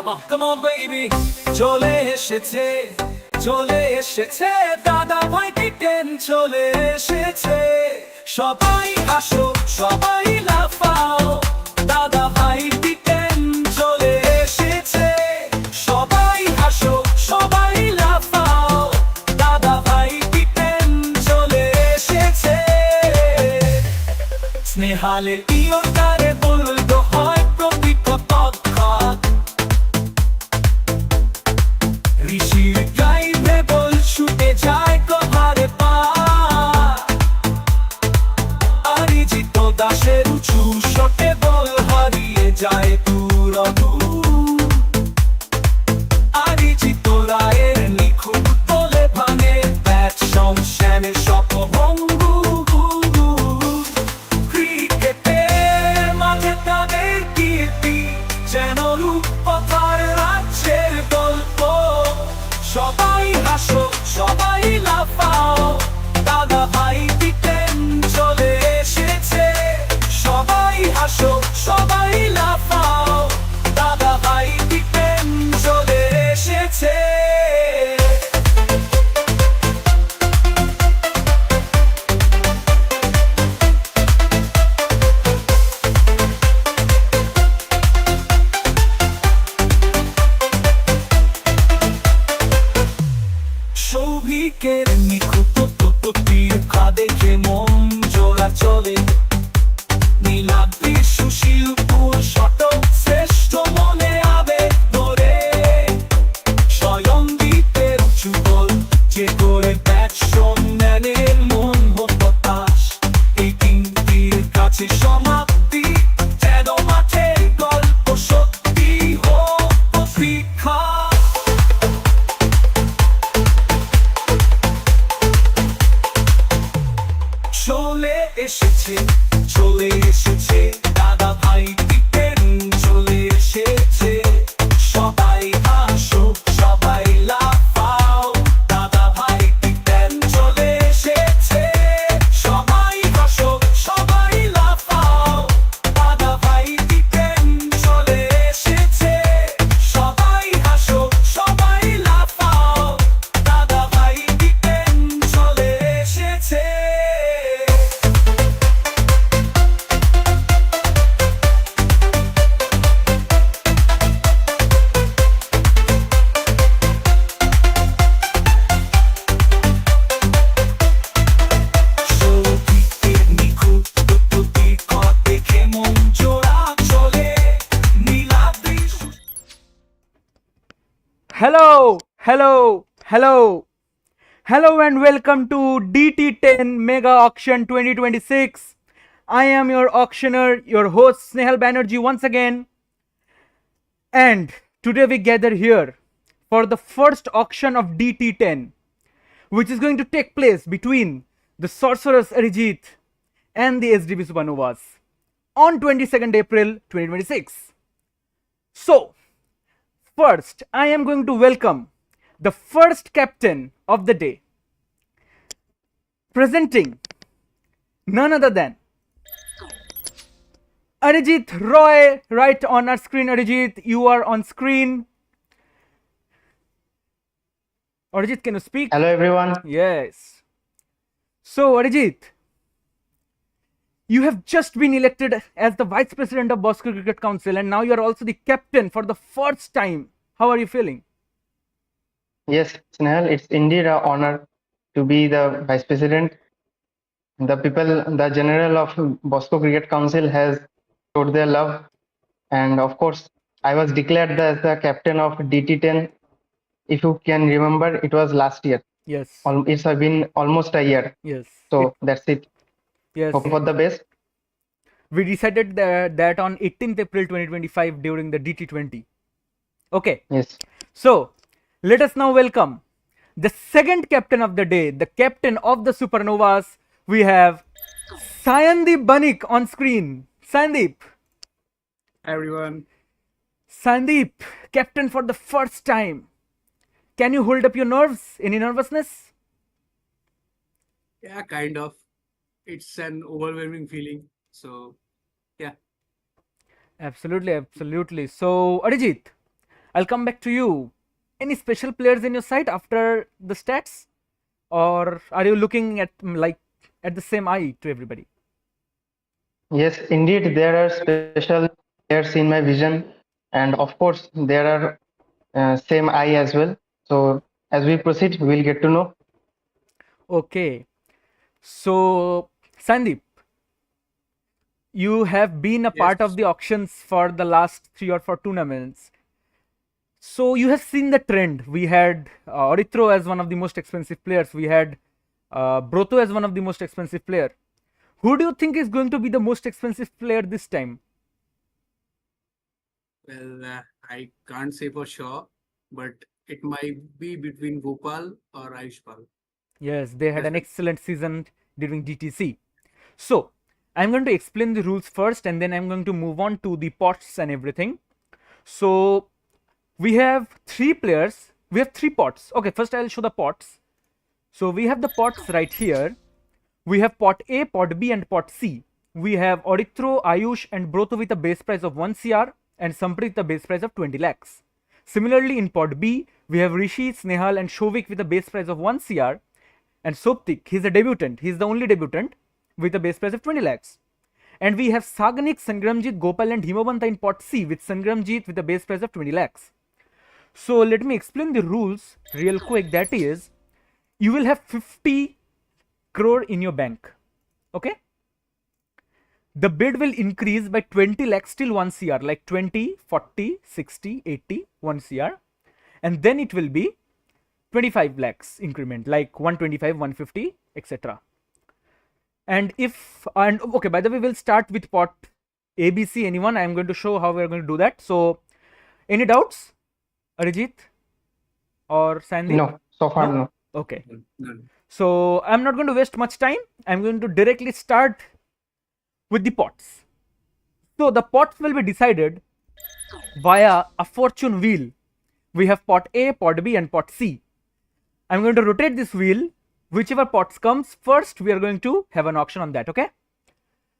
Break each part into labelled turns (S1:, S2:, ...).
S1: Come on baby চলে এসেছে চলে এসেছে দাদা ভাই DT10 চলে এসেছে সবাই হাসো সবাই লাফাও দাদা ভাই DT10 চলে এসেছে সবাই হাসো সবাই লাফাও দাদা ভাই DT10 চলে এসেছে স্নেহালে ইয়তারে বলতো হয় প্রতিটা পথঘাট ঋষির গাইবে বল ছুটে যায় কভারে পা আরিজিত দাসের উঁচু শটে বল হারিয়ে যায় দূর অদূর আরিজিত রায়ের নিখুঁত বলে ভাঙে ব্যাট শ্যামের শপভঙ্গু ক্রিকেটের মাঝে তাদের কীর্তি যেন রূপকথার রাজ্যের গল্প সবাই হাসো সবাই লাফাও দাদা ভাই DT10 চলে এসেছে সবাই হাসো সবাই লাফাও দাদা ভাই DT10 চলে এসেছে সৌভিকের নিখুঁত তীর দেখে মন জোড়া চলে নীলাদ্রি সুশীল শতক শ্রেষ্ঠ মনে আবেগ ধরে স্বয়ং দ্বীপের উঁচু বল যে করে ব্যাটসম্যানের মন হতাশ এই তিনটির কাছে সমাপ্তি যেন মাঠের গল্প সত্যি হোক প্রতীক্ষা চলে এসেছে দাদা ভাই DT10 চলে এসেছে সবাই হাসো সবাই লাফাও দাদা ভাই DT10 চলে এসেছে সবাই হাসো সবাই লাফাও দাদা ভাই DT10 চলে এসেছে সবাই হাসো সবাই লাফাও দাদা ভাই DT10 চলে এসেছে
S2: Hello and welcome to DT10 Mega Auction 2026. I am your auctioneer, your host Snehal Banerjee once again. And today we gather here for the first auction of DT10, which is going to take place between the Sorcerers Arijit and the SDB Supernovas on 22nd April 2026. So, first, I am going to welcome the first captain of the day, presenting none other than Arijit Roy, right on our screen. Arijit, you are on screen. Arijit, can you speak?
S3: Hello everyone.
S2: Yes. So, Arijit, you have just been elected as the Vice President of Bosco Cricket Council and now you are also the captain for the first time. How are you feeling?
S3: Yes, Snehal, it's indeed an honor to be the Vice President. The people, the General of Bosco Cricket Council has showed their love, and of course, I was declared as the captain of DT10. If you can remember, it was last year.
S2: Yes.
S3: It's been almost a year.
S2: Yes.
S3: So that's it.
S2: Yes.
S3: Hope for the best.
S2: We decided that on 18th April 2025 during the DT20. Okay.
S3: Yes.
S2: So, let us now welcome the second captain of the day, the captain of the Supernovas. We have Sayandeep Banik on screen. Sayandeep.
S4: Everyone.
S2: Sandeep, captain for the first time. Can you hold up your nerves? Any nervousness?
S4: Yeah, kind of. It's an overwhelming feeling. So, yeah.
S2: Absolutely, absolutely. So, Arijit, I'll come back to you. Any special players in your side after the stats, or are you looking at like at the same eye to everybody?
S3: Yes, indeed, there are special players in my vision, and of course, there are same eye as well. So, as we proceed, we'll get to know.
S2: Okay, so Sandeep, you have been a part of
S4: Yes,
S2: the auctions for the last 3 or 4 tournaments. So you have seen the trend. We had Orithro as one of the most expensive players. We had Broto as one of the most expensive player. Who do you think is going to be the most expensive player this time?
S4: well, I can't say for sure, but it might be between Gopal or Aishpal.
S2: Yes, they had an
S4: Definitely.
S2: excellent season during DTC. So I'm going to explain the rules first, and then I'm going to move on to the pots and everything. So we have 3 players. We have 3 pots. Okay, first I'll show the pots. So we have the pots right here. We have pot A, pot B, and pot C. We have Orithro, Ayush, and Broto with a base price of 1 CR and Samprit with a base price of 20 lakhs. Similarly, in pot B, we have Rishi, Snehal, and Shovik with a base price of 1 CR, and Soptik, he's a debutant, he's the only debutant with a base price of 20 lakhs. And we have Saganik, Sangramjit, Gopal, and Himabanta in pot C with Sangramjit with a base price of 20 lakhs. So let me explain the rules real quick. That is, you will have 50 crore in your bank. Okay, the bid will increase by 20 lakhs till 1 CR, like 20, 40, 60, 80, 1 CR, and then it will be 25 lakhs increment, like 125, 150, etc. And okay, by the way, we'll start with pot ABC. Anyone? I'm going to show how we're going to do that. So, any doubts, Arijit or Sandeep?
S3: No, so far,
S2: No?
S3: no.
S2: Okay.
S4: None.
S2: So I'm not going to waste much time. I'm going to directly start with the pots. So the pots will be decided via a fortune wheel. We have pot A, pot B, and pot C. I'm going to rotate this wheel. Whichever pots comes first, we are going to have an auction on that. Okay.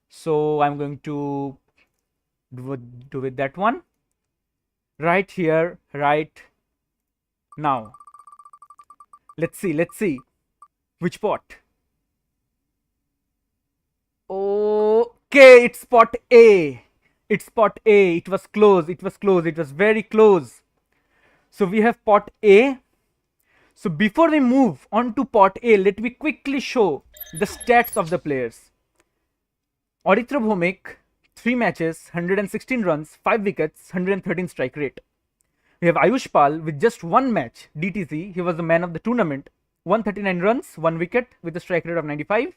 S2: So I'm going to do with that one right here, right now. Let's see which pot. Okay, it's pot A. It's pot A. It was close. It was close. It was very close. So we have pot A. So before we move on to pot A, let me quickly show the stats of the players. Orithro Bhomik, 3 matches, 116 runs, 5 wickets, 113 strike rate. We have Ayush Pal with just 1 match, DTC. He was the man of the tournament. 139 runs, 1 wicket with a strike rate of 95.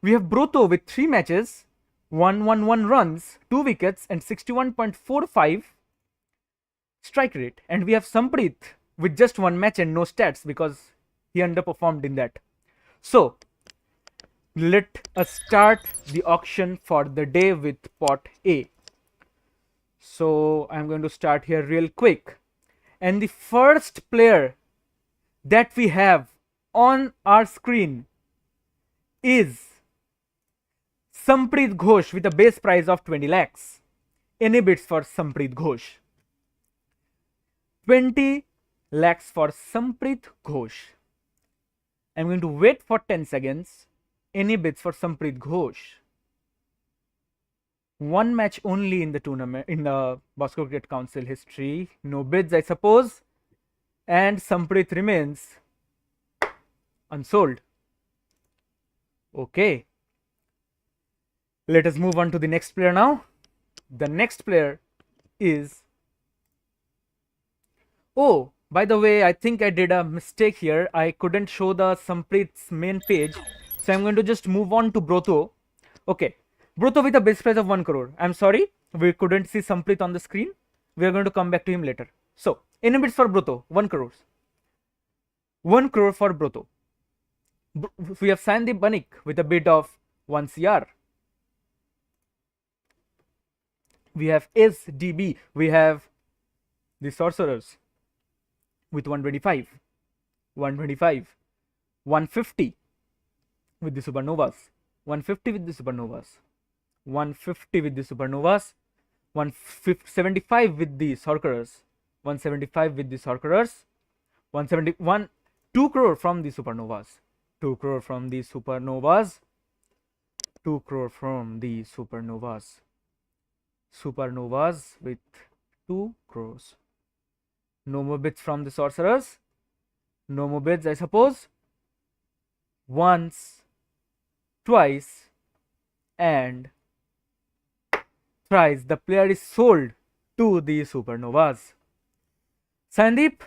S2: We have Broto with 3 matches, 111 runs, 2 wickets, and 61.45 strike rate. And we have Samprit with just 1 match and no stats because he underperformed in that. So let us start the auction for the day with pot A. So I'm going to start here real quick. And the first player that we have on our screen is Samprit Ghosh with a base price of 20 lakhs. Any bids for Samprit Ghosh? 20 lakhs for Samprit Ghosh. I'm going to wait for 10 seconds. Any bids for Samprit Ghosh? 1 match only in the tournament, in the Bosco Cricket Council history. No bids, I suppose. And Samprit remains unsold. Okay. Let us move on to the next player now. The next player is... Oh, by the way, I think I did a mistake here. I couldn't show the Samprit's main page. So I'm going to just move on to Broto. Okay. Broto with a base price of 1 crore. I'm sorry, we couldn't see Samprit on the screen. We are going to come back to him later. So, any bids for Broto? 1 crore. 1 crore for Broto. We have Sandeep Banik with a bid of 1 CR. We have SDB. We have the Sorcerers with 125. 125. 150 with the Supernovas. 150 with the Supernovas. 150 with the Supernovas. 175 with the Sorcerers. 175 with the Sorcerers, 171, 2 crore from the Supernovas, 2 crore from the Supernovas, 2 crore from the Supernovas, Supernovas with 2 crores. No more bids from the Sorcerers, no more bids, I suppose. Once, twice, and thrice the player is sold to the Supernovas. Sandeep,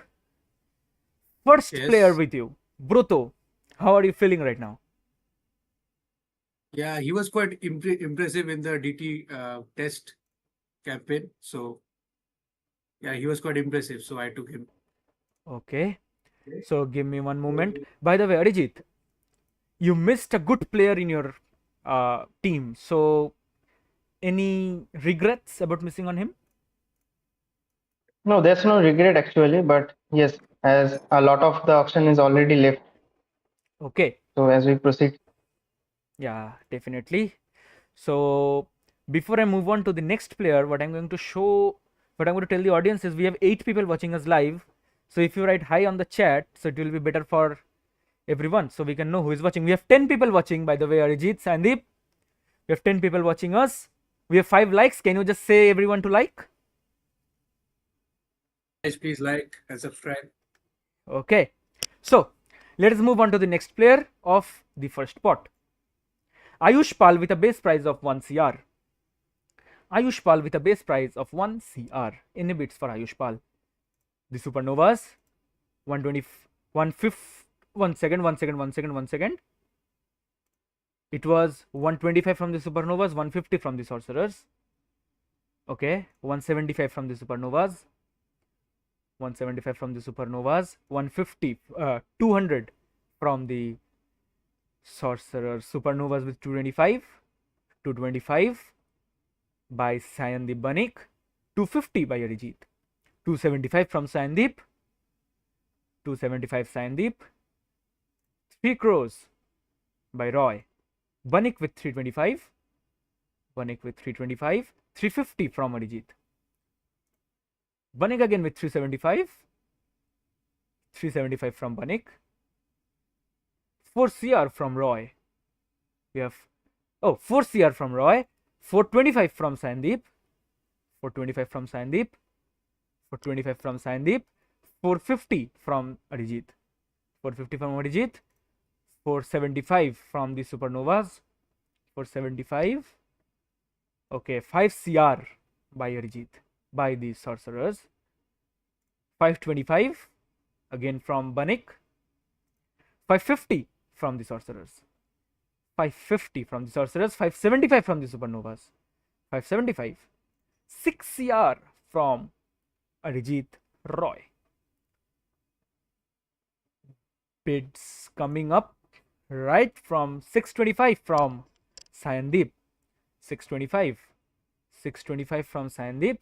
S2: first
S4: Yes.
S2: player with you, Bruto. How are you feeling right now?
S4: Yeah, he was quite impressive in the DT test campaign. So yeah, he was quite impressive. So I took him.
S2: Okay, so give me one moment. By the way, Arijit, you missed a good player in your team. So any regrets about missing on him?
S3: No, there's no regret actually, but yes, as a lot of the auction is already left.
S2: Okay,
S3: So as we proceed,
S2: yeah, definitely. So before I move on to the next player, what I'm going to tell the audience is we have 8 people watching us live. So if you write hi on the chat, so it will be better for everyone, so we can know who is watching. We have 10 people watching, by the way, Arijit, Sandeep. We have 10 people watching us. We have 5 likes. Can you just say everyone to like?
S4: Guys, please like and subscribe.
S2: Okay. So let us move on to the next player of the first pot. Ayush Pal with a base price of 1 CR. Ayush Pal with a base price of 1 CR. Any bids for Ayush Pal? The Supernovas, 120, 150, 1 second. It was 125 from the Supernovas, 150 from the Sorcerers. Okay, 175 from the Supernovas, 175 from the Supernovas, 150, 200 from the Sorcerers. Supernovas with 225, 225 by Sayandeep Banik, 250 by Arijit, 275 from Sayandeep, 275 Sayandeep, 3 crores by Roy, Banik with 325, Banik with 325, 350 from Arijit, Banik again with 375, 375 from Banik, 4 CR from Roy. We have 4 CR from Roy, 425 from Sandeep, 425 from Sandeep, 425 from Sandeep, 450 from Arijit, 450 from Arijit, 475 from the Supernovas, 475. Okay, 5 CR by Arijit, by the Sorcerers, 525 again from Banik, 550 from the Sorcerers, 550 from the Sorcerers, 575 from the Supernovas, 575, 6 CR from Arijit Roy. Bids coming up right from 625 from Sayandeep, 625, 625 from Sayandeep,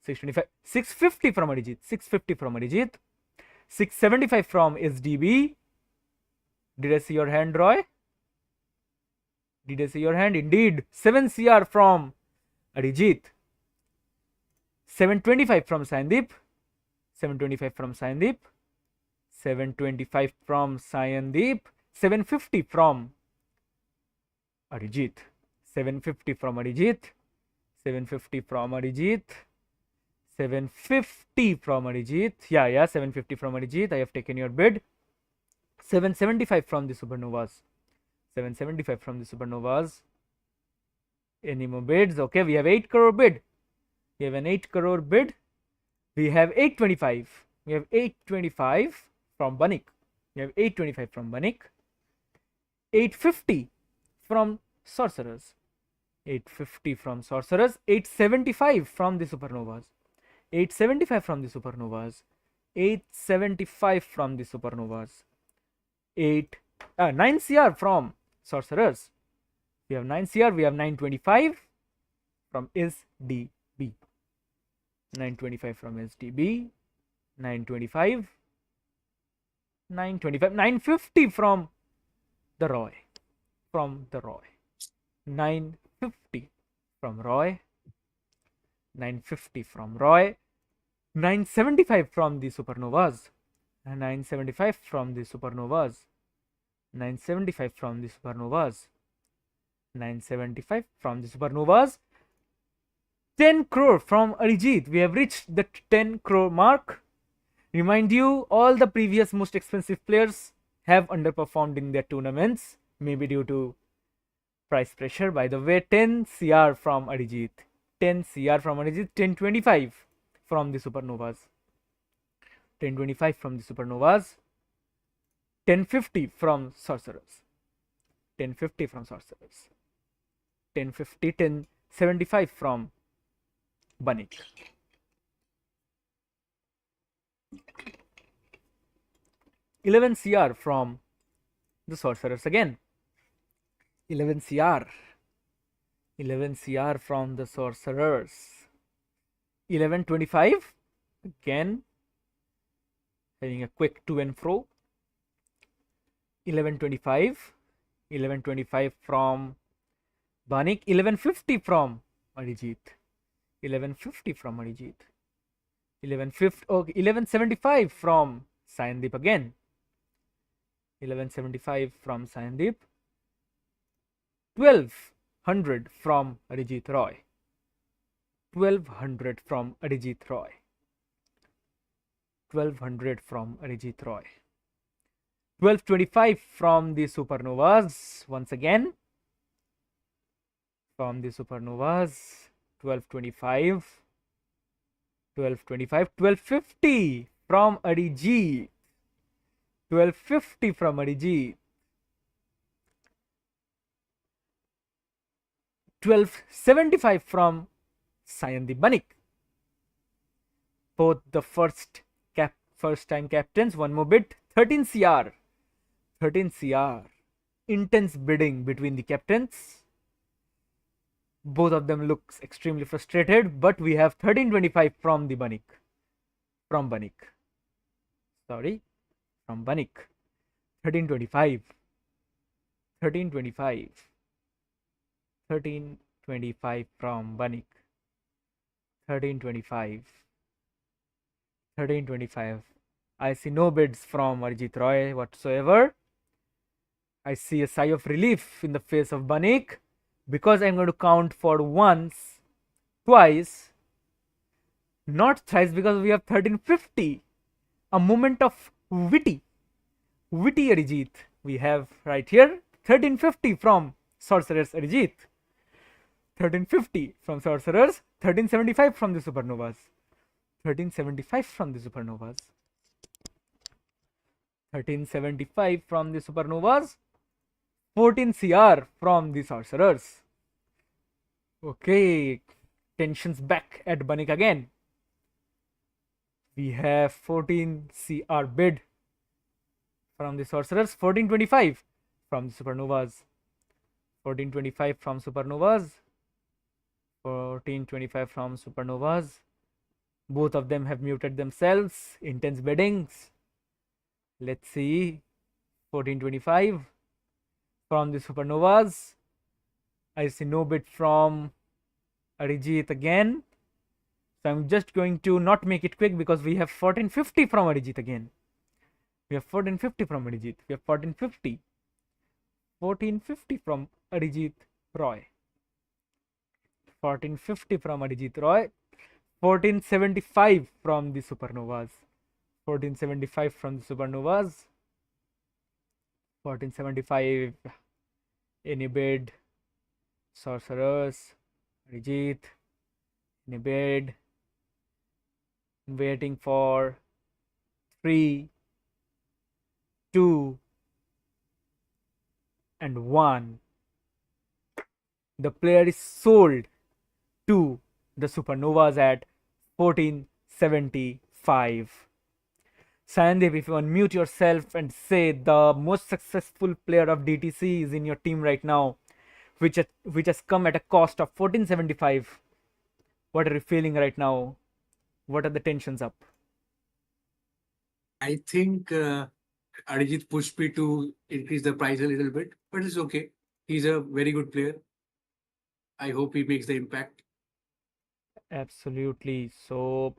S2: 625, 650 from Arijit, 650 from Arijit, 675 from SDB. Did I see your hand, Roy? Did I see your hand? Indeed. 7 CR from Arijit, 725 from Sayandeep, 725 from Sayandeep, 725 from Sayandeep, 750 from Arijit, 750 from Arijit, 750 from Arijit, 750 from Arijit. Yeah, 750 from Arijit. I have taken your bid. 775 from the Supernovas, 775 from the Supernovas. Any more bids? Okay, we have 8 crore bid. We have an 8 crore bid. We have 825. We have 825 from Banik. We have 825 from Banik. 850 from Sorcerers. 850 from Sorcerers. 875 from the Supernovas. 875 from the Supernovas. 875 from the Supernovas. 9 CR from Sorcerers. We have 9 CR. We have 925 from SDB. 925 from SDB. 925. 925. 950 from the Roy. From the Roy. 950 from Roy. 950 from Roy. 975 from the Supernovas. 975 from the Supernovas. 975 from the Supernovas. 975 from the Supernovas. 10 crore from Arijit. We have reached the 10 crore mark. Remind you, all the previous most expensive players have underperformed in their tournaments, maybe due to price pressure. By the way, 10 CR from Arijit. 10 CR from Arijit. 1025 from the Supernovas. 1025 from the Supernovas. 1050 from Sorcerers. 1050 from Sorcerers. 1050, 1075 from Banik. $11 CR from the Sorcerers again. 11 CR. 11 CR from the Sorcerers. 1125 again, having a quick to and fro. 1125. 1125 from Banik. 1150 from Arijit. 1150 from Arijit. 1150. Okay, 1175 from Sayandeep again. 1175 from Sayandeep. 1200 from Arijit Roy. 1200 from Arijit Roy. 1200 from Arijit Roy. 1225 from the Supernovas once again. From the Supernovas. 1225. 1225. 1250 from Arijit. 1250 from Arijit. 1275 from Sayandeep Banik. Both the first time captains. One more bit. 13 CR. 13 CR. Intense bidding between the captains. Both of them looks extremely frustrated, but we have 1325 from the Banik. From Banik. Sorry. From Banik. 1325. 1325. 1325 from Banik. 1325. 1325. I see no bids from Arijit Roy whatsoever. I see a sigh of relief in the face of Banik, because I'm going to count for once, twice, not thrice, because we have 1350. A moment of witty Arijit we have right here. 1350 from Sorcerers Arijit. 1350 from Sorcerers. 1375 from the Supernovas. 1375 from the Supernovas. 1375 from the Supernovas. 14 CR from the Sorcerers. Okay, tensions back at Banik again. We have 14 CR bid from the Sorcerers. 1425 from the Supernovas. 1425 from Supernovas. 1425 from Supernovas. Both of them have muted themselves. Intense biddings. Let's see. 1425 from the Supernovas. I see no bid from Arijit again. So I'm just going to not make it quick, because we have 1450 from Arijit again. We have 1450 from Arijit. We have 1450. 1450 from Arijit Roy. 1450 from Arijit Roy. 1475 from the Supernovas. 1475 from the Supernovas. 1475. Any bid? Sorcerers. Arijit. Any bid? Waiting for 3, 2, and 1. The player is sold to the Supernovas at 1475. Sayandeep, if you unmute yourself and say the most successful player of DTC is in your team right now, which has come at a cost of 1475. What are you feeling right now? What are the tensions up?
S4: I think Arijit pushed me to increase the price a little bit, but it's okay. He's a very good player. I hope he makes the impact.
S2: Absolutely. So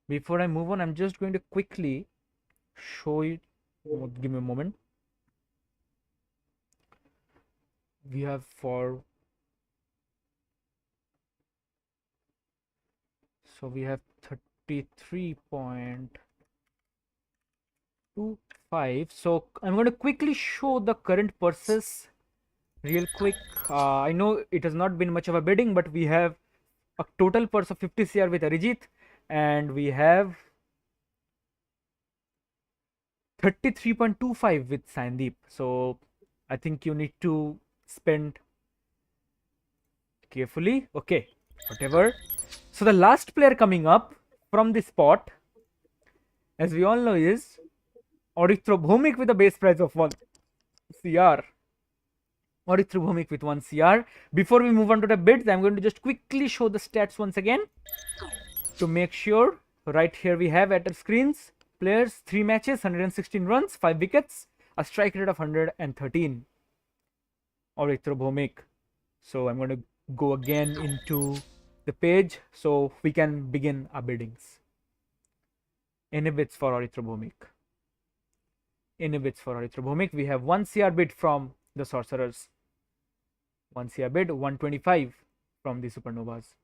S2: Before I move on, I'm just going to quickly show you. Give me a moment. We have we have 33.25. So I'm going to quickly show the current purses real quick. I know it has not been much of a bidding, but we have a total purse of 50 CR with Arijit, and we have 33.25 with Sandeep. So I think you need to spend carefully. Okay, whatever. So the last player coming up from this spot, as we all know, is Arijit Bhumik with a base price of 1 CR. Arijit Bhumik with 1 CR. Before we move on to the bids, I'm going to just quickly show the stats once again to make sure. Right here we have at our screens players, 3 matches, 116 runs, 5 wickets, a strike rate of 113. Arijit Bhumik. So I'm going to go again into the page so we can begin our biddings. Any bids for Arijit Bhumik? Any bids for Arijit Bhumik? We have 1 CR bid from the Sorcerers. 1 CR bid, 125 from the Supernovas.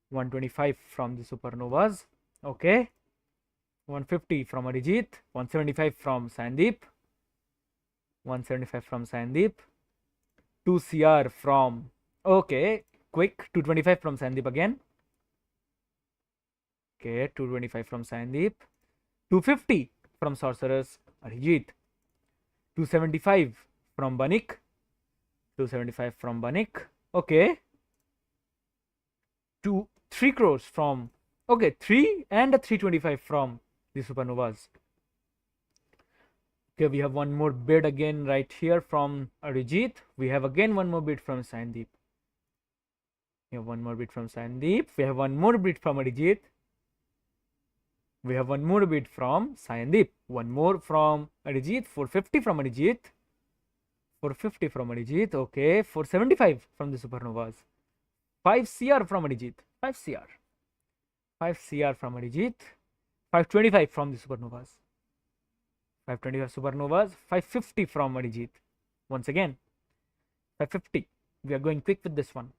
S2: 125 from the Supernovas. Okay. 150 from Arijit. 175 from Sandeep. 175 from Sandeep. 2 CR from. Okay. Quick. 225 from Sandeep again. Okay. 225 from Sandeep. 250 from Sorcerers. Arijit. 275 from Banik. 275 from Banik. Okay. 3 crores from. Okay. 3 and a 325 from the Supernovas. Okay. We have one more bid again right here from Arijit. We have again one more bid from Sandeep. We have one more bid from Sandeep. We have one more bid from Arijit. We have one more bid from Sandeep. One more from Arijit. 450 from Arijit. 450 from Arijit. Okay. 475 from the Supernovas. 5 CR from Arijit. 5 CR. 5 CR from Arijit. 525 from the Supernovas. 525 Supernovas. 550 from Arijit. Once again. 550. We are going quick with this one.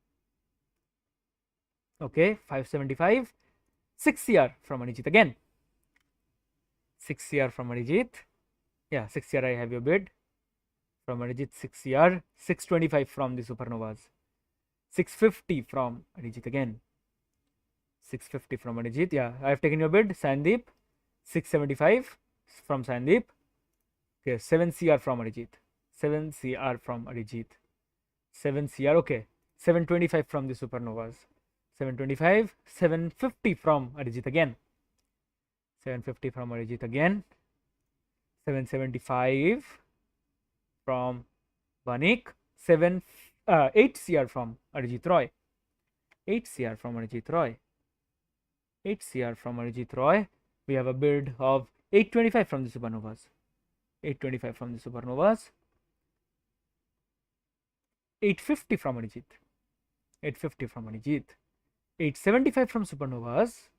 S2: Okay. 575. 6 CR from Arijit again. 6 CR from Arijit. Yeah, 6 CR I have your bid. From Arijit, 6 CR. 625 from the Supernovas. 650 from Arijit again. 650 from Arijit. Yeah, I have taken your bid. Sandeep. 675 from Sandeep. Okay, 7 CR from Arijit. 7 CR from Arijit. 7 CR. Okay, 725 from the Supernovas. 725. 750 from Arijit again. 750 from Arijit again. 775 from Banik. 8 CR from Arijit Roy. 8 CR from Arijit Roy. 8 CR from Arijit Roy. We have a bid of 825 from the Supernovas. 825 from the Supernovas. 850 from Arijit. 850 from Arijit. 875 from Supernovas.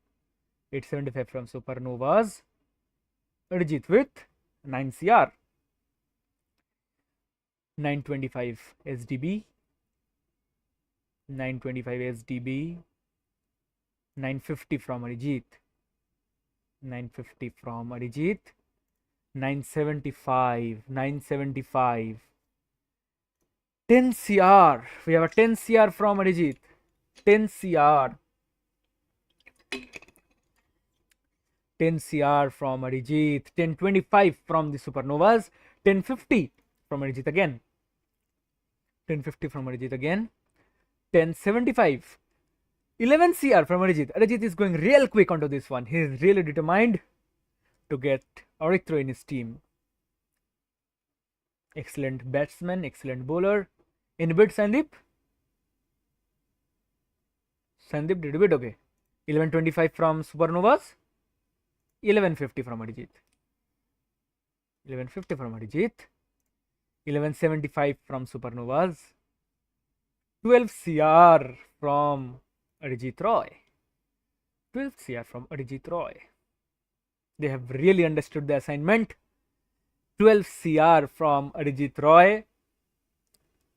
S2: 875 from Supernovas. Arijit with 9 CR. 925 SDB. 925 SDB. 950 from Arijit. 950 from Arijit. 975. 975. 10 CR. We have a 10 CR from Arijit. 10 CR. 10 CR from Arijit. 1025 from the Supernovas. 1050 from Arijit again. 1050 from Arijit again. 1075. 11 CR from Arijit. Arijit is going real quick onto this one. He is really determined to get Arijit in his team. Excellent batsman, excellent bowler. In bid, Sandeep? Sandeep, did you bid? Okay. 1125 from Supernovas. 1150 from Arijit. 1150 from Arijit. 1175 from Supernovas. 12 CR from Arijit Roy. 12 CR from Arijit Roy. They have really understood the assignment. 12 CR from Arijit Roy.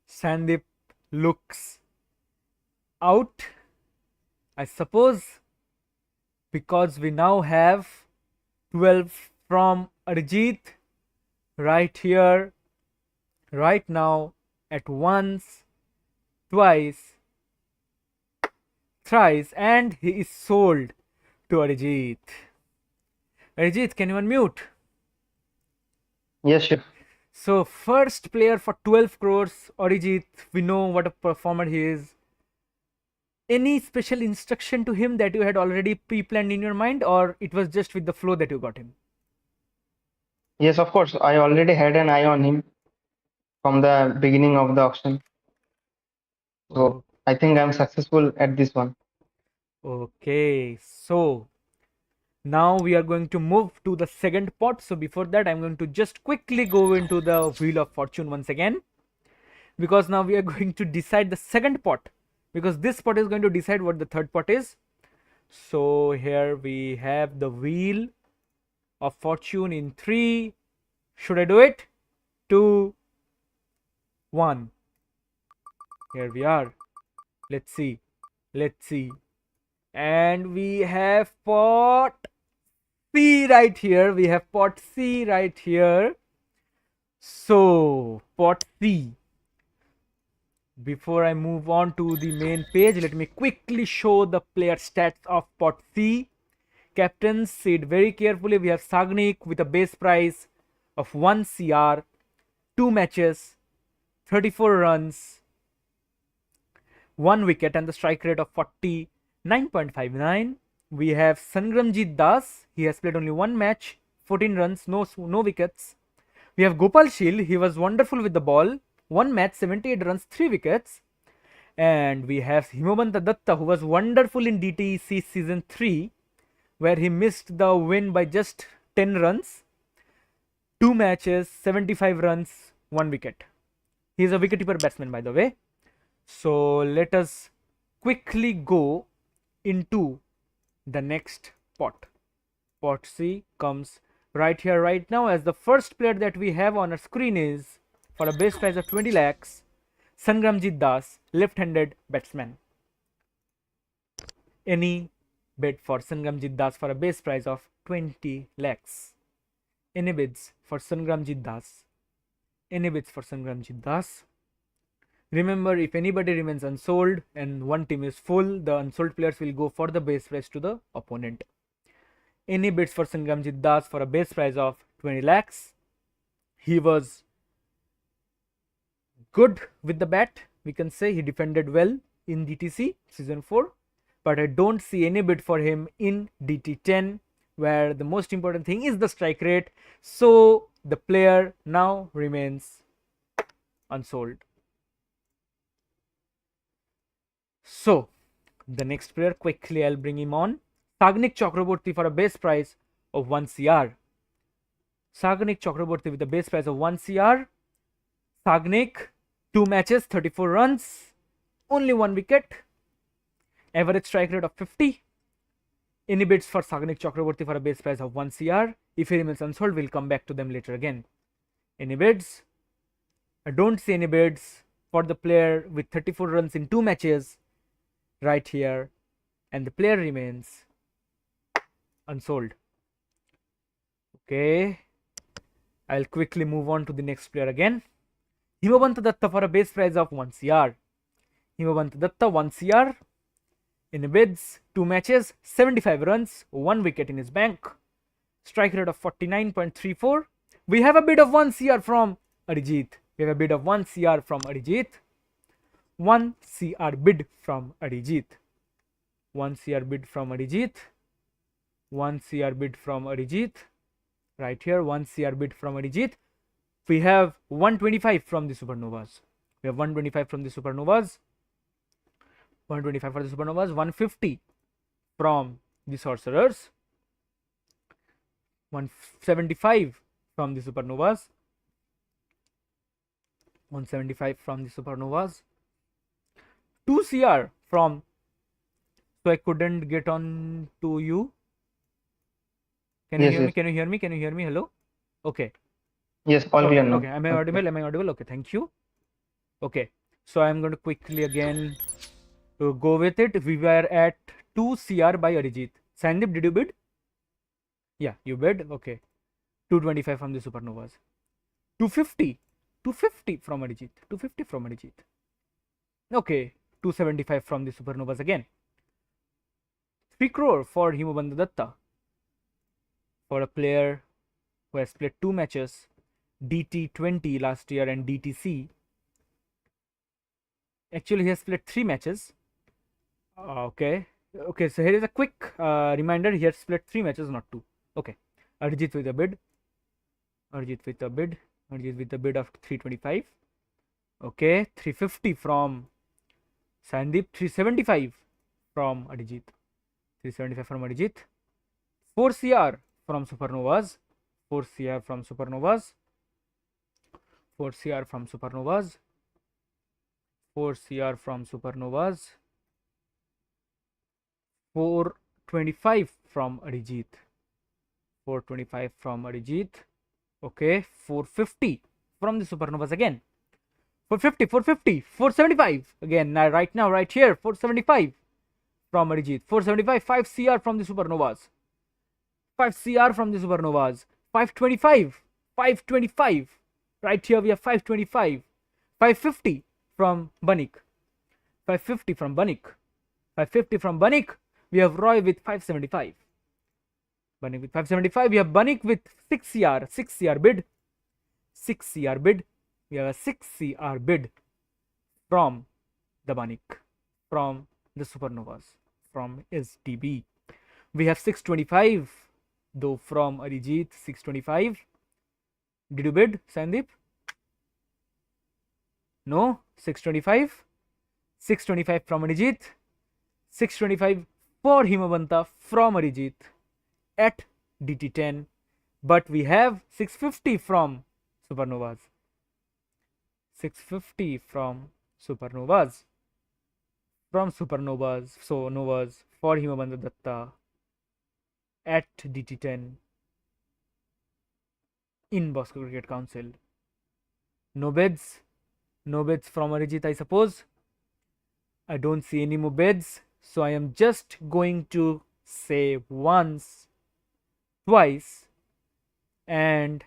S2: Sandeep looks out, I suppose, because we now have 12 from Arijit right here, right now, at once, twice, thrice, and he is sold to Arijit. Arijit, can you unmute?
S3: Yes, sure.
S2: So, first player for 12 crores, Arijit, we know what a performer he is. Any special instruction to him that you had already pre-planned in your mind, or it was just with the flow that you got him?
S3: Yes, of course. I already had an eye on him from the beginning of the auction. So I think I'm successful at this one.
S2: Okay, so now we are going to move to the second pot. So before that, I'm going to just quickly go into the Wheel of Fortune once again, because now we are going to decide the second pot, because this pot is going to decide what the third pot is. So here we have the Wheel of Fortune in 3. Should I do it? 2, 1. Here we are. Let's see. Let's see. And we have pot C right here. We have pot C right here. So, pot C. Before I move on to the main page, let me quickly show the player stats of pot C. Captains, see it very carefully. We have Sagnik with a base price of 1 CR, 2 matches, 34 runs, 1 wicket, and the strike rate of 49.59. We have Sangramjit Das. He has played only 1 match, 14 runs, no wickets. We have Gopal Shil. He was wonderful with the ball. 1 match, 78 runs, 3 wickets. And we have Himabanta Datta, who was wonderful in DTC season 3, where he missed the win by just 10 runs. 2 matches, 75 runs, 1 wicket. He is a wicketkeeper batsman, by the way. So let us quickly go into the next pot. Pot C comes right here, right now, as the first player that we have on our screen is, for a base price of 20 lakhs, Sangramjit Das, left-handed batsman. Any bid for Sangramjit Das for a base price of 20 lakhs? Any bids for Sangramjit Das? Any bids for Sangramjit Das? Remember, if anybody remains unsold and one team is full, the unsold players will go for the base price to the opponent. Any bids for Sangramjit Das for a base price of 20 lakhs? He was good with the bat. We can say he defended well in DTC season 4, but I don't see any bid for him in DT10, where the most important thing is the strike rate. So the player now remains unsold. So the next player, quickly I'll bring him on. Sagnik Chakraborty for a base price of 1 CR. Sagnik Chakraborty with a base price of 1 CR. Sagnik, 2 matches, 34 runs, only 1 wicket, average strike rate of 50. Any bids for Sagnik Chakraborty for a base price of 1 CR? If he remains unsold, we'll come back to them later again. Any bids? I don't see any bids for the player with 34 runs in 2 matches right here, and the player remains unsold. Okay, I'll quickly move on to the next player again. Himabanta Datta for a base price of 1 CR. Himabanta Datta 1 CR. In bids, 2 matches, 75 runs, 1 wicket in his bank. Strike rate of 49.34. We have a bid of 1 CR from Arijit. We have a bid of 1 CR from Arijit. 1 CR bid from Arijit. 1 CR bid from Arijit. 1 CR bid from Arijit. Right here, 1 CR bid from Arijit. We have 125 from the Supernovas. We have 125 from the Supernovas. 125 for the Supernovas. 150 from the Sorcerers. 175 from the Supernovas. 175 from the Supernovas. 2 CR from, so I couldn't get on to you. Can you
S3: Yes,
S2: hear me?
S3: yes.
S2: Can you hear me? Can you hear me? Hello? Okay.
S3: Yes, all
S2: Okay.
S3: clear now.
S2: Okay. Am I audible? Am I audible? Okay. Thank you. Okay. So I'm going to quickly again go with it. We were at 2 CR by Arijit. Sandeep, did you bid? Yeah, you bid. Okay. 225 from the Supernovas. 250. 250 from Arijit. 250 from Arijit. Okay. 275 from the Supernovas again. 3 crore for Himabandha Datta. For a player who has played 2 matches, DT20 last year and DTC. Actually, he has played 3 matches. Okay. Okay, so here is a quick reminder. He has played 3 matches, not 2. Okay. Arijit with a bid. Arijit with a bid. Arijit with a bid of 325. Okay. 350 from Sandeep. 375 from Arijit. 375 from Arijit. 4 CR from Supernovas. 4 CR from Supernovas. 4 CR from Supernovas. 4 CR from Supernovas. 425 from Arijit. 425 from Arijit. Okay, 450 from the Supernovas again. 450, 450, 475 again. Now, right here, 475 from Arijit. 475, 5 CR from the Supernovas. 5 CR from the Supernovas. 525, 525. Right here we have 525. 550 from Banik. 550 from Banik. 550 from Banik. We have Roy with 575. Banik with 575. We have Banik with 6 CR. 6 CR bid. 6 CR bid. We have a 6 CR bid from the Banik. From the Supernovas. From SDB. We have 625 though from Arijit. 625. Did you bid, Sandeep? No. 625. 625 from Arijit. 625 for Himabanta from Arijit at DT10. But we have 650 from Supernovas. 650 from Supernovas. From Supernovas. So Novas for Himabanta Datta at DT10 in Bosco Cricket Council. No bids. No bids from Arijit, I suppose. I don't see any more bids. So I am just going to say once, twice, and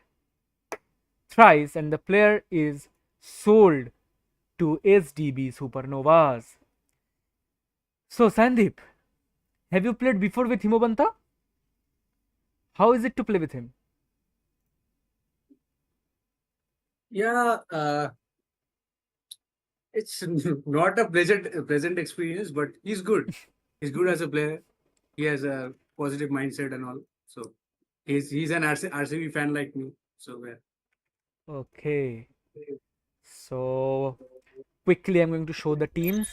S2: thrice, and the player is sold to SDB Supernovas. So Sandeep, have you played before with Himabanta? How is it to play with him?
S4: Yeah, it's not a pleasant experience, but he's good. He's good as a player. He has a positive mindset and all. So he's an RCB fan like me. So yeah.
S2: Okay. So quickly I'm going to show the teams.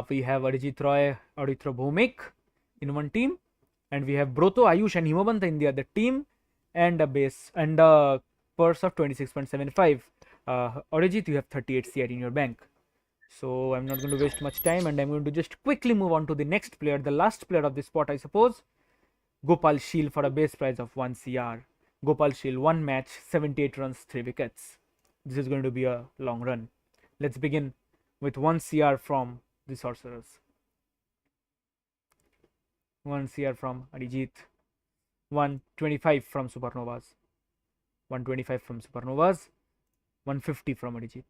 S2: We have Arijit Roy, Aditya Bhomik in one team, and we have Broto, Ayush, and Himabanta in the other team, and a base and a purse of 26.75. Arijit, you have 38 CR in your bank. So I'm not going to waste much time, and I'm going to just quickly move on to the next player, the last player of this spot, I suppose. Gopal Sheel for a base price of 1 CR. Gopal Sheel, 1 match, 78 runs, 3 wickets. This is going to be a long run. Let's begin with 1 CR from the Sorcerers. 1 CR from Arijit. 125 from Supernovas. 125 from Supernovas. 150 from Arijit.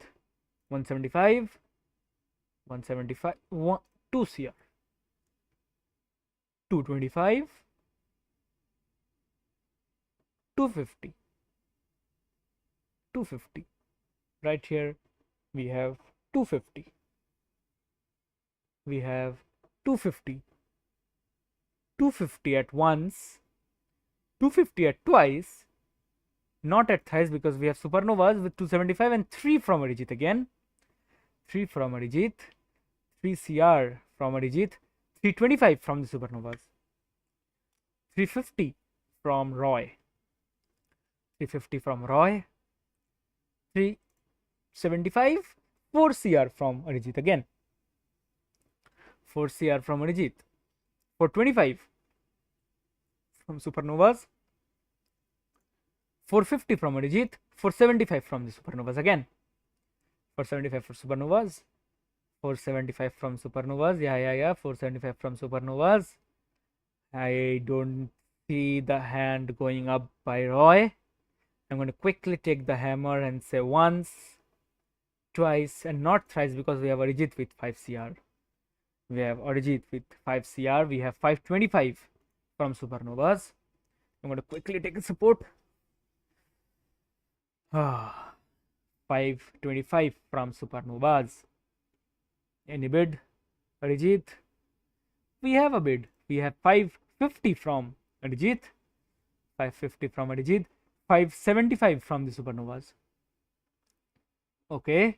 S2: 175. 175. 2 CR. 225. 250. 250. Right here we have 250. We have 250. 250 at once. 250 at twice. Not at thrice because we have Supernovas with 275 and 3 from Arijit again. 3 from Arijit. 3 CR from Arijit. 325 from the Supernovas. 350 from Roy. 350 from Roy. 375. 4 CR from Arijit again. 4 CR from Arijit. 425. from Supernovas, 450 from Arijit, 475 from the Supernovas again, 475 for Supernovas, 475 from Supernovas, yeah, 475 from Supernovas. I don't see the hand going up by Roy. I'm going to quickly take the hammer and say once, twice, and not thrice, because we have Arijit with 5 CR. We have Arijit with 5 CR. We have 525 from Supernovas. I'm going to quickly take a support. 525 from Supernovas. Any bid? Arijit? We have a bid. We have 550 from Arijit. 550 from Arijit. 575 from the Supernovas. Okay.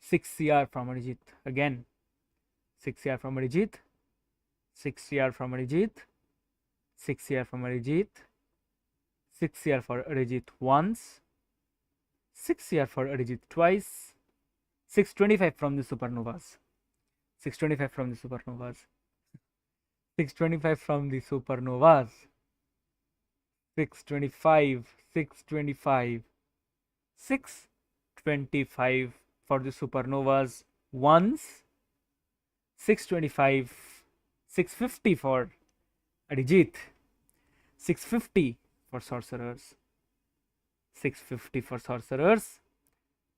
S2: 6 CR from Arijit again. 6 CR from Arijit. 6 CR from Arijit. 6 CR from Arijit. 6 CR for Arijit once. 6 CR for Arijit twice. 625 from the Supernovas. 625 from the Supernovas. 625 from the Supernovas. 625. 625. 625 for the Supernovas once. 625. 650 for Arijit. 650 for Sorcerers. 650 for Sorcerers.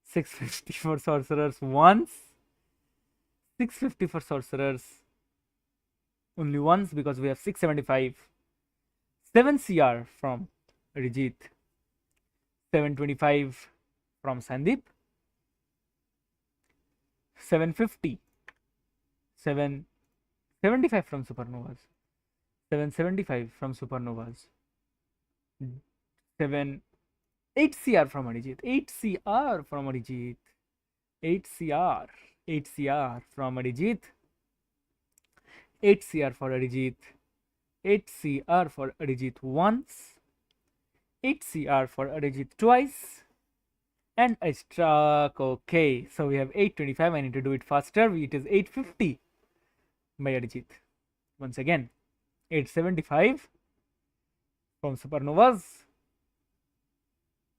S2: 650 for Sorcerers once. 650 for Sorcerers only once, because we have 675. 7 CR from Arijit. 725 from Sandeep. 750. 775 from Supernovas. 775 from Supernovas. 8 CR from Arijit. 8 CR from Arijit. 8 CR. 8 CR from Arijit. 8 CR for Arijit. 8 CR for Arijit once. 8 CR for Arijit twice. And I struck. Okay, so we have 825. I need to do it faster. It is 850 by Arijit. Once again, 875 from Supernovas.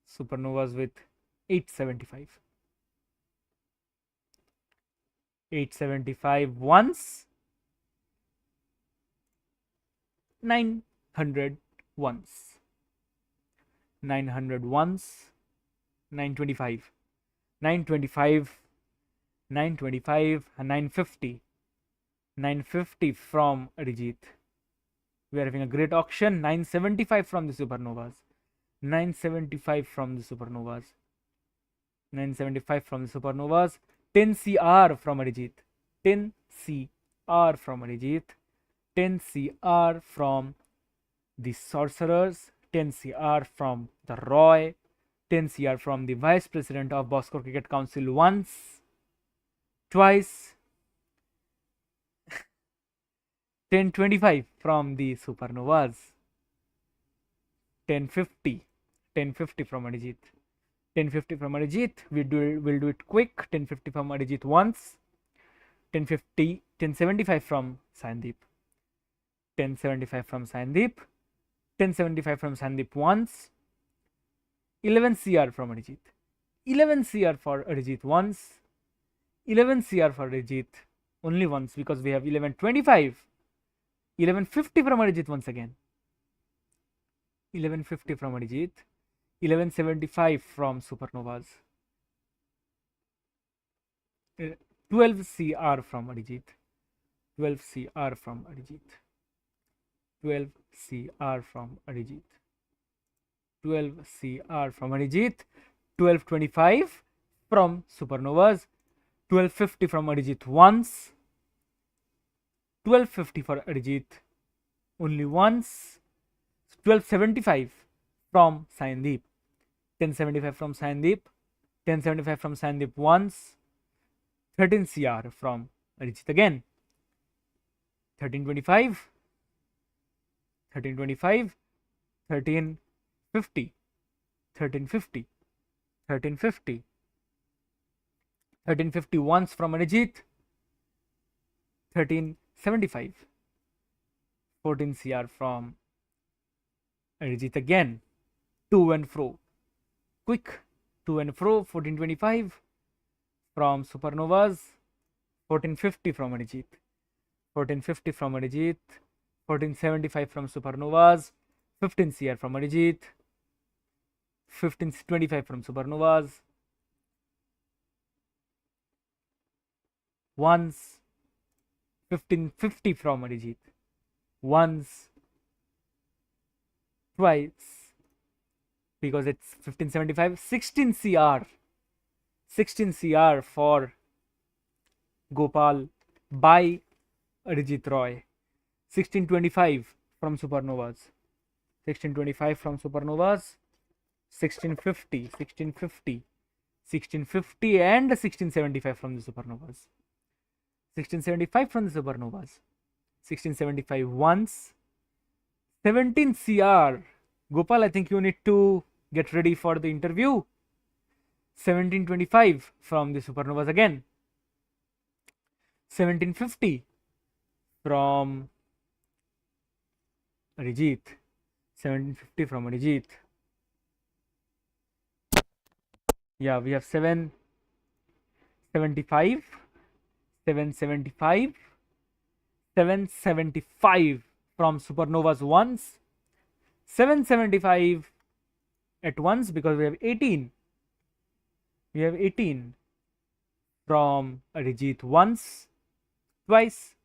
S2: Supernovas with 875. 875 once. 900 once. 900 once. 925. 925. 925 and 950. 950 from Arijit. We are having a great auction. 975 from the Supernovas. 975 from the Supernovas. 975 from the Supernovas. 10 CR from Arijit. 10 CR from Arijit. 10 CR from the Sorcerers. 10 CR from the Roy. 10 CR from the Vice President of Bosco Cricket Council once. Twice. 1025 from the Supernovas. 1050. 1050 from Arijit. 1050 from Arijit. We'll do it quick. 1050 from Arijit once. 1050. 1075 from Sandeep. 1075 from Sandeep. 1075 from Sandeep once. 11 CR from Arijit. 11 CR for Arijit once. 11 CR for Arijit only once, because we have 1125. 1150 from Arijit once again. 1150 from Arijit. 1175 from Supernovas. 12 CR from Arijit. 12 CR from Arijit. 12 CR from Arijit. 12 CR from Arijit. 1225 from Supernovas. 1250 from Arijit once. 1250 for Arijit only once. 1275 from Sandeep. 1075 from Sandeep. 1075 from Sandeep once. 13 CR from Arijit again. 1325. 1325. 1350. 1350. 1350. 1350 once from Arijit. 1375. 14 CR from Arijit again. To and fro. Quick. To and fro. 1425 from Supernovas. 1450 from Arijit. 1450 from Arijit. 1475 from Supernovas. 15 CR from Arijit. 1525 from Supernovas. Once. 1550 from Arijit. Once. Twice. Because it's 1575. 16 CR. 16 CR for Gopal by Arijit Roy. 1625 from Supernovas. 1625 from Supernovas. 1650, 1650, 1650 and 1675 from the Supernovas. 1675 from the Supernovas. 1675 once. 17 CR. Gopal, I think you need to get ready for the interview. 1725 from the Supernovas again. 1750 from Arijit. 1750 from Arijit. Yeah, we have 775, 775, 775 from Supernovas once, 775 at once because we have 18. We have 18 from Arijit once, twice,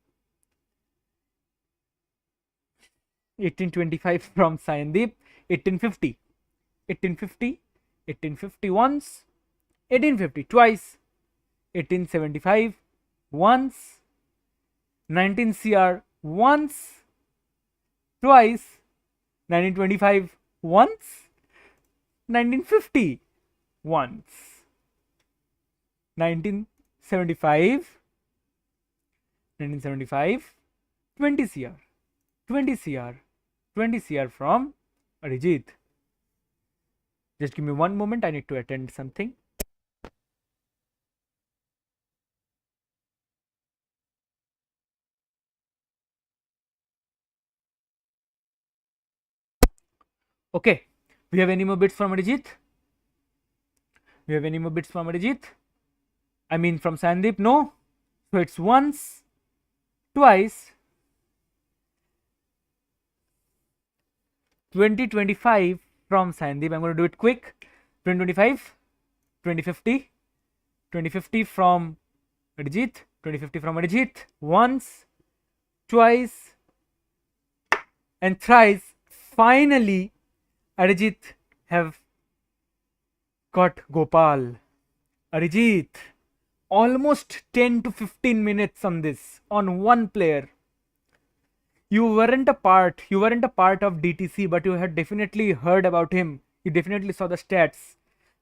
S2: 1825 from Sayandeep, 1850, 1850, 1850 once, 1850 twice, 1875 once, 19 CR once, twice, 1925 once, 1950 once, 1975, 1975, 20 CR, 20 CR, 20 CR from Arijit. Just give me one moment, I need to attend something. Okay, we have any more bits from Arijit? We have any more bits from Arijit? I mean from Sandeep, no? So it's once, twice, 2025 from Sandeep. I'm going to do it quick. 2025, 2050, 2050 from Arijit, 2050 from Arijit, once, twice, and thrice. Finally, Arijit have got Gopal. Arijit, almost 10 to 15 minutes on this, on one player. You weren't a part of DTC, but you had definitely heard about him. You definitely saw the stats.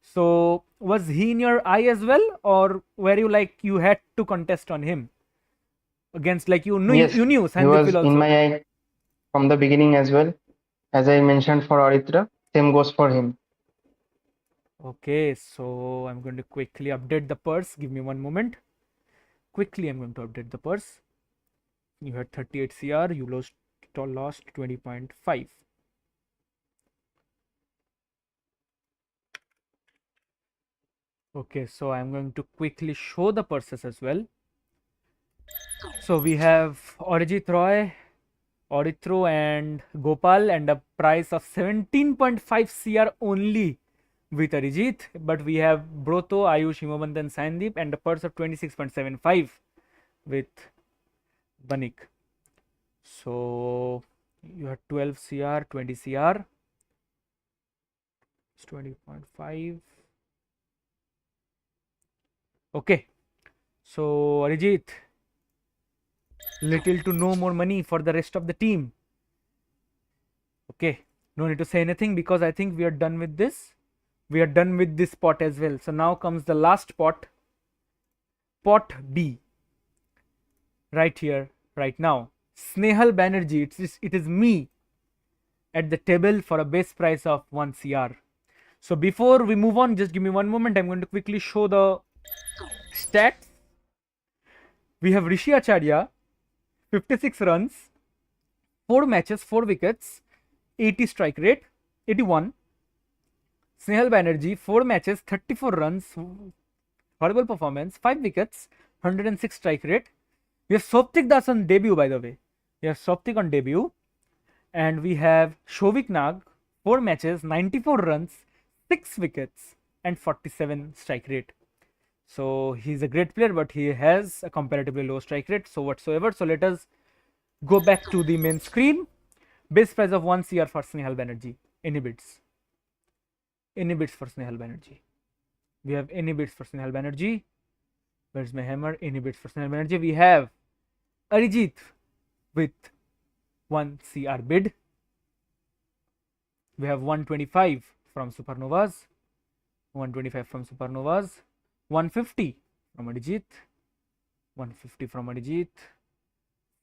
S2: So was he in your eye as well, or were you like you had to contest on him against, like you knew
S3: Yes,
S2: you knew
S3: he
S2: Sandeep
S3: was
S2: will also.
S3: in my eye from the beginning as well. As I mentioned for Aritra, same goes for him.
S2: Okay, so I'm going to quickly update the purse. Give me one moment. Quickly, I'm going to update the purse. You had 38 CR, you lost 20.5. Okay, so I'm going to quickly show the purses as well. So we have Arijit Roy, Aritro and Gopal, and a price of 17.5 CR only with Arijit, but we have Broto, Ayush, Himabant and Sandeep, and a purse of 26.75 with Banik. So you have 12 CR, 20 CR, it's 20.5. Okay, so Arijit, little to no more money for the rest of the team. Okay, no need to say anything because I think we are done with this. We are done with this pot as well. So now comes the last pot, pot B, right here, right now. Snehal Banerjee, it is me at the table for a base price of 1 CR. So before we move on, just give me one moment. I'm going to quickly show the stats. We have Rishi Acharya, 56 runs, 4 matches, 4 wickets, 80 strike rate, 81. Snehal Banerjee, 4 matches, 34 runs, horrible performance, 5 wickets, 106 strike rate. We have Soptik Das on debut, by the way. We have Soptik on debut. And we have Shovik Nag, 4 matches, 94 runs, 6 wickets, and 47 strike rate. So he's a great player, but he has a comparatively low strike rate, so whatsoever. So let us go back to the main screen. Base price of 1 CR for Snehal Banerjee. Any bids? Any bids for Snehal Banerjee? We have any bids for Snehal Banerjee? Where's my hammer? Any bids for Snehal Banerjee? We have Arijit with 1 CR bid. We have 125 from Supernovas, 125 from Supernovas, 150 from Arijit, 150 from Arijit,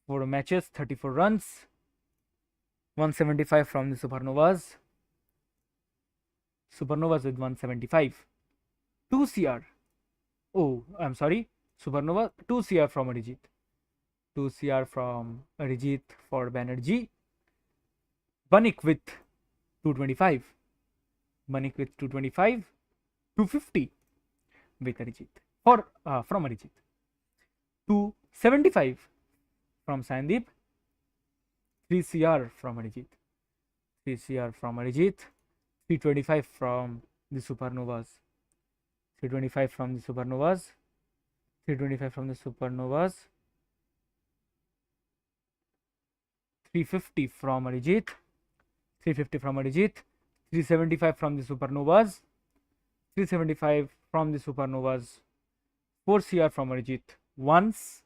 S2: 4 matches, 34 runs, 175 from the Supernovas, Supernovas with 175, 2 CR. Oh, I'm sorry, Supernova, 2 CR from Arijit, 2 CR from Arijit for Banerjee. Banik with 225, Banik with 225, 250 with Arijit for from Arijit, 275 from Sandeep, 3 CR from Arijit, 3 CR from Arijit, 325 from the Supernovas, 325 from the Supernovas, 325 from the Supernovas, 350 from Arijit, 350 from Arijit, 375 from the Supernovas, 375 from the Supernovas, 4 CR from Arijit once,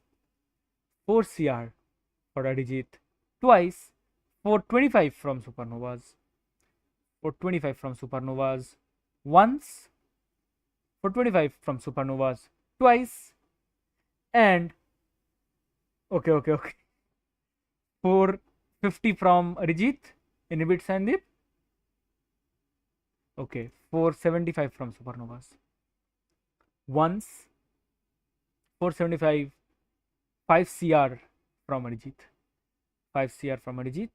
S2: 4 CR for Arijit twice, 425 from Supernovas, 425 from Supernovas once, 425 from Supernovas twice, and okay, 450 from Arijit. Any bid, Sandeep? Okay, 475 from Supernovas once, 475, 5 CR from Arijit, 5 CR from Arijit,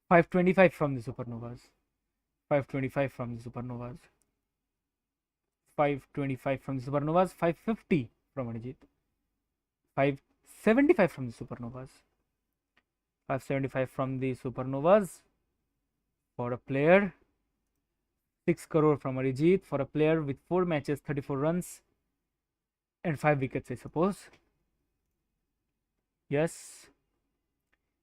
S2: 525 from the Supernovas, 525 from the Supernovas, 525 from the Supernovas, 550 from Arijit, 575 from the Supernovas, 575 from the Supernovas for a player, 6 crore from Arijit for a player with 4 matches, 34 runs and 5 wickets, I suppose. Yes.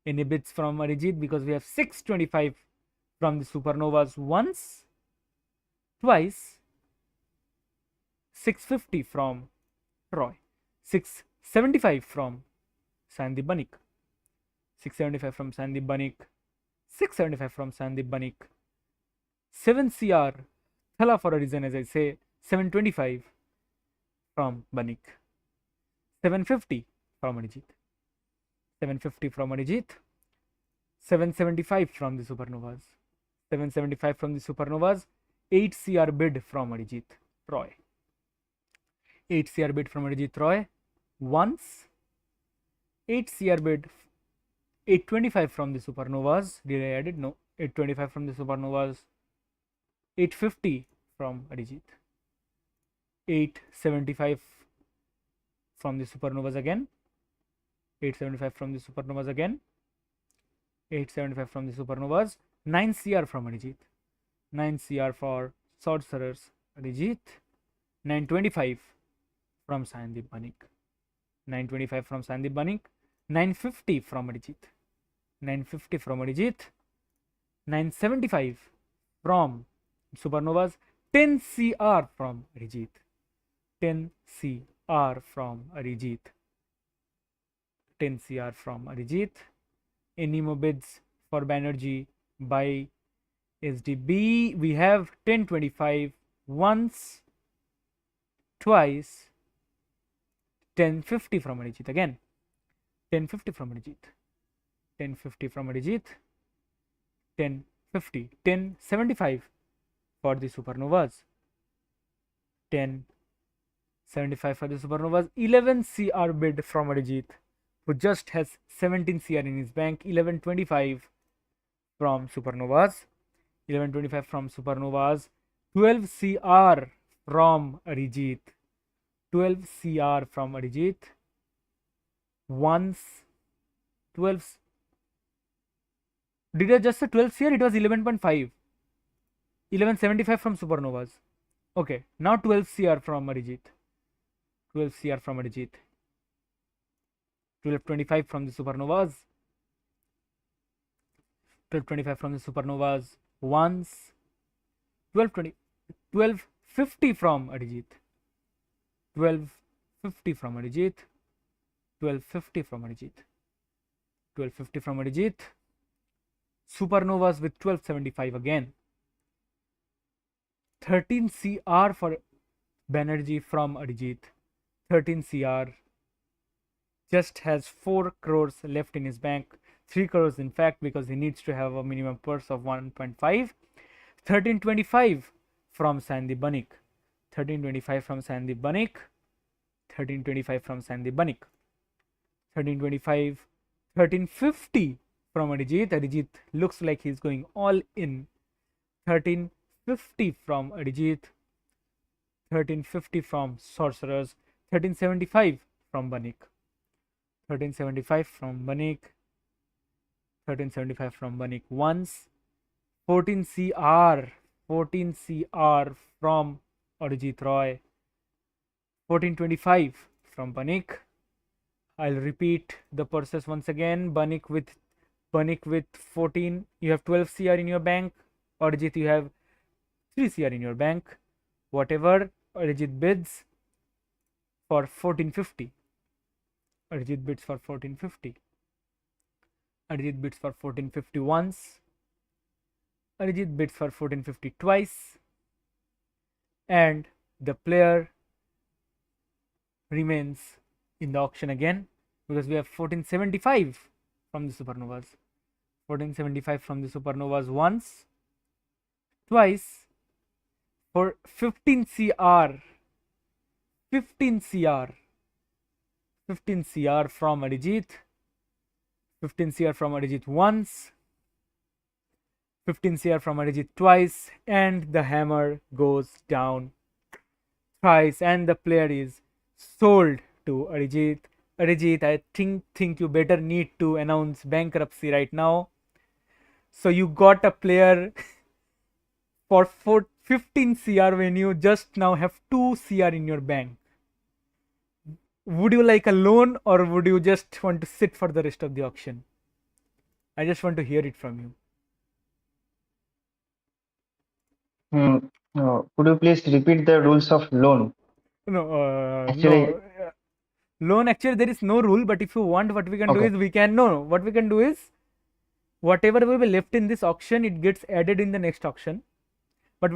S2: Any bids from Arijit, because we have 625 from the Supernovas once, twice, 650 from Roy, 675 from Sandeep Banik, 675 from Sandeep Banik, 675 from Sandeep Banik, 7 CR, Thala for a reason, as I say, 725 from Banik, 750 from Arijit, 750 from Arijit, 775 from the Supernovas, 775 from the Supernovas, 8 CR bid from Arijit Roy, 8 CR bid from Arijit Roy once, 8 CR bid, 825 from the Supernovas. Did I add it? No. 825 from the Supernovas, 850 from Arijit, 875 from the Supernovas again, 875 from the Supernovas again, 875 from the Supernovas, 9 CR from Arijit, 9 CR for Sorcerers Arijit, 925 from Sandeep Banik, 925 from Sandeep Banik, 950 from Arijit, 950 from Arijit, 975 from Supernovas, 10 CR from Arijit, 10 CR from Arijit, 10 CR from Arijit. Any more bids for Banerjee by SDB? We have 1025 once, twice, 1050 from Arijit again, 1050 from Arijit, 1050 from Arijit, 1050, 1075 for the Supernovas, 1075 for the Supernovas, 11 CR bid from Arijit, who just has 17 CR in his bank, 1125 from Supernovas, 1125 from Supernovas, 12 CR from Arijit, 12 CR from Arijit, once 12. Did I just say 12 CR? It was 11.5. 1175 from Supernovas. Okay, now 12 CR from Arijit. 12 CR from Arijit. 1225 from the Supernovas. 1225 from the Supernovas. Once. 1220. 1250 from Arijit. 1250 from Arijit. 1250 from Arijit. 1250 from Arijit. Supernovas with 1275 again. 13 CR for Banerjee from Arijit. 13 CR. Just has 4 crores left in his bank. 3 crores in fact, because he needs to have a minimum purse of 1.5. 1325 from Sandeep Banik. 1325 from Sandeep Banik. 1325 from Sandeep Banik. 1325. 1350 from Arijit. Arijit looks like he's going all in. 1350 from Arijit. 1350 from Sorcerers. 1375 from Banik. 1375 from Banik. 1375 from Banik once. 14 CR. 14 CR from Arijit Roy. 1425 from Banik. I'll repeat the process once again. Banik with 14. You have 12 CR in your bank. Arijit, you have 3 CR in your bank. Whatever Arijit bids for 1450. Arijit bids for 1450. Arijit bids for 1450 once. Arijit bids for 1450 twice. And the player remains in the auction again, because we have 1475 from the Supernovas. 1475 from the Supernovas once. Twice. For 15 CR. 15 CR. 15 CR from Arijit. 15 CR from Arijit once. 15 CR from Arijit twice. And the hammer goes down thrice. And the player is sold to Arijit. Arijit, I think you better need to announce bankruptcy right now. So you got a player for 15 CR when you just now have 2 CR in your bank. Would you like a loan, or would you just want to sit for the rest of the auction? I just want to hear it from you.
S3: Could you please repeat the rules of loan?
S2: No,
S3: Actually-
S2: no. Loan, actually, there is no rule, but if you want, what we can do
S3: Okay.
S2: is what we can do is whatever will be left in this auction, it gets added in the next auction. But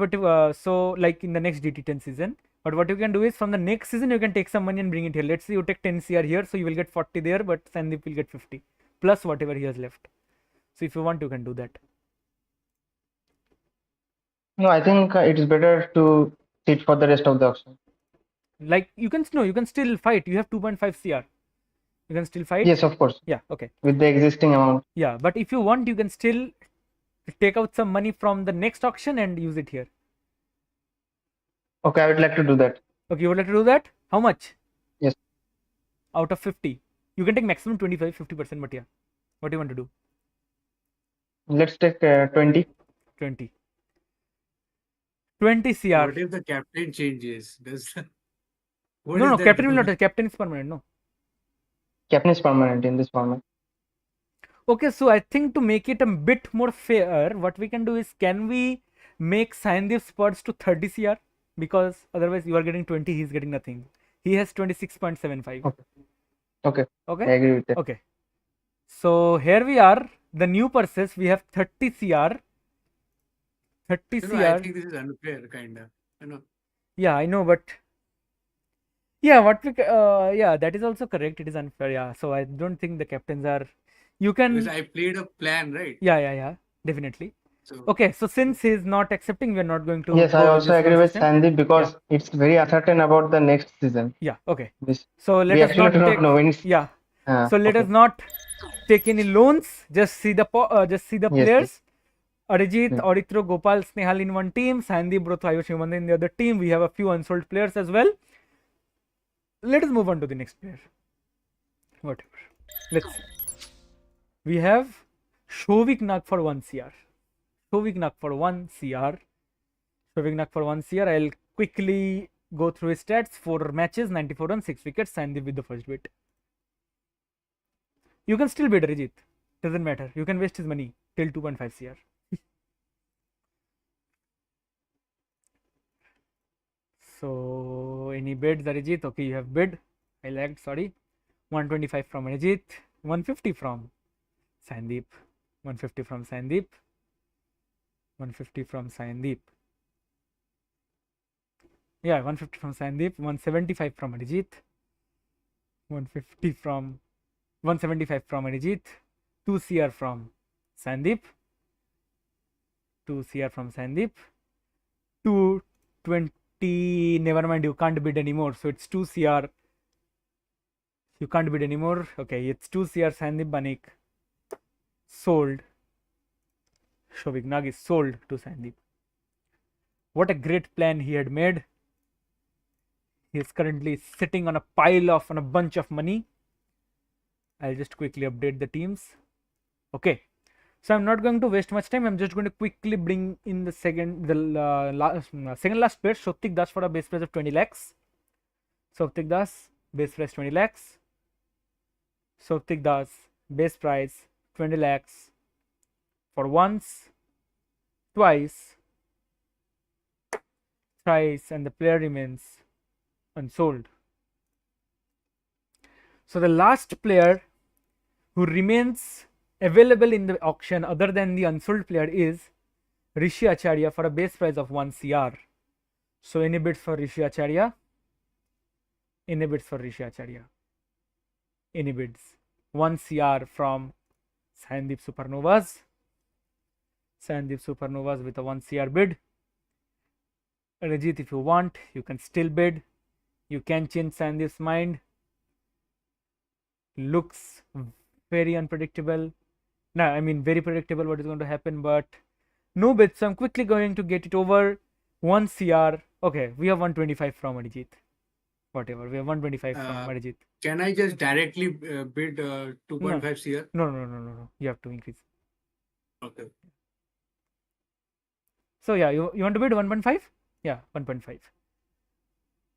S2: so like in the next DT10 season. But what you can do is from the next season, you can take some money and bring it here. Let's say you take 10 CR here, so you will get 40 there, but Sandeep will get 50 plus whatever he has left. So if you want, you can do that.
S3: No, I think it is better to sit for the rest of the auction.
S2: Like you can still fight. You have 2.5 CR. You can still fight.
S3: Yes, of course,
S2: Yeah. Okay.
S3: with the existing amount.
S2: Yeah, but if you want, you can still take out some money from the next auction and use it here.
S3: Okay, I would like to do that.
S2: Okay, you would like to do that? How much?
S3: Yes.
S2: Out of 50. You can take maximum 25, 50%, but yeah. What do you want to do?
S3: Let's take 20.
S2: 20. 20 CR.
S4: What if the captain changes? What
S2: No,
S4: is
S2: no,
S4: that
S2: captain will
S4: do?
S2: not. Captain is permanent. No.
S3: Captain is permanent in this format.
S2: Okay, so I think to make it a bit more fair, what we can do is, can we make Sandeep's Spurs to 30 CR? Because otherwise you are getting 20, he's getting nothing. He has 26.75.
S3: Okay, I
S2: Okay?
S3: agree with that.
S2: Okay. So here we are. The new purses, we have 30 CR. 30
S4: You know, I
S2: CR.
S4: think this is unfair, kind of. You know,
S2: Yeah, I know, but yeah, yeah, that is also correct. It is unfair. Yeah, so I don't think the captains are. You
S4: because
S2: can.
S4: I played a plan, right?
S2: Yeah, definitely.
S4: So
S2: Okay, so since he is not accepting, we are not going to.
S3: Yes, I
S2: go with
S3: also
S2: this
S3: agree
S2: rule
S3: with
S2: system.
S3: Sandeep because it's very uncertain about the next season.
S2: Yeah. Okay.
S3: This,
S2: So let
S3: we
S2: us
S3: actually
S2: not
S3: do not
S2: take.
S3: know when it's.
S2: Yeah. So let
S3: Okay.
S2: us not take any loans. Just see the
S3: Yes,
S2: players. Arijit,
S3: Yeah.
S2: Aritro, Gopal, Snehal in one team, Sandeep, Brotho, Ayush, Hemant in the other team. We have a few unsold players as well. Let us move on to the next player. Whatever. Let's see. We have Shovik Nag for 1 CR. Shovik Nag for 1 CR. Shovik Nag for 1 CR. I'll quickly go through his stats. 4 matches, 94 runs, 6 wickets. Sandeep with the first bid. You can still bid Arijit. Doesn't matter. You can waste his money till 2.5 CR. So any bids Arijit? Okay, you have bid. I lagged, sorry. 125 from Arijit. 150 from Sandeep. 150 from Sandeep. 150 from Sandeep. Yeah, 150 from Sandeep. 175 from Arijit. 150 from 175 from Arijit. 2 CR from Sandeep. 2 CR from Sandeep. 220. Never mind, you can't bid anymore. So it's 2 CR. You can't bid anymore. Okay, it's 2 CR Sandeep Banik. Sold. Shovik Nag is sold to Sandeep. What a great plan he had made. He is currently sitting on a bunch of money. I'll just quickly update the teams. Okay, so I'm not going to waste much time. I'm just going to quickly bring in the second last player, Sotik Das, for a base price of 20 lakhs. Sotik Das, base price 20 lakhs. Sotik Das, base price 20 lakhs for once, twice, thrice, and the player remains unsold. So the last player who remains available in the auction other than the unsold player is Rishi Acharya for a base price of 1 CR. So any bids for Rishi Acharya? Any bids for Rishi Acharya? Any bids? 1 CR from Sandeep Supernovas. Sandeep Supernovas with a 1 CR bid. Arijit, if you want, you can still bid. You can change Sandeep's mind. Looks very unpredictable. No, I mean very predictable what is going to happen, but no bids. So I'm quickly going to get it over. 1 CR. Okay, we have 125 from Arijit. Whatever, we have 125 from Arijit.
S4: Can I just directly bid 2.5 CR?
S2: No. You have to increase.
S4: Okay.
S2: So yeah, you want to bid 1.5? Yeah, 1.5.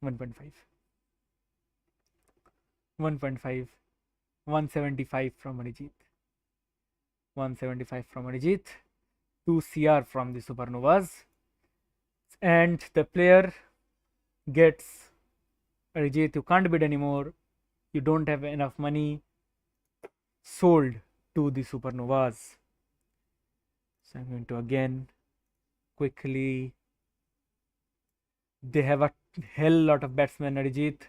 S2: 1.5. 1.5. 175 from Arijit. 175 from Arijit. 2 CR from the Supernovas. And the player gets Arijit, you can't bid anymore. You don't have enough money. Sold to the Supernovas. So I'm going to again quickly. They have a hell lot of batsmen, Arijit.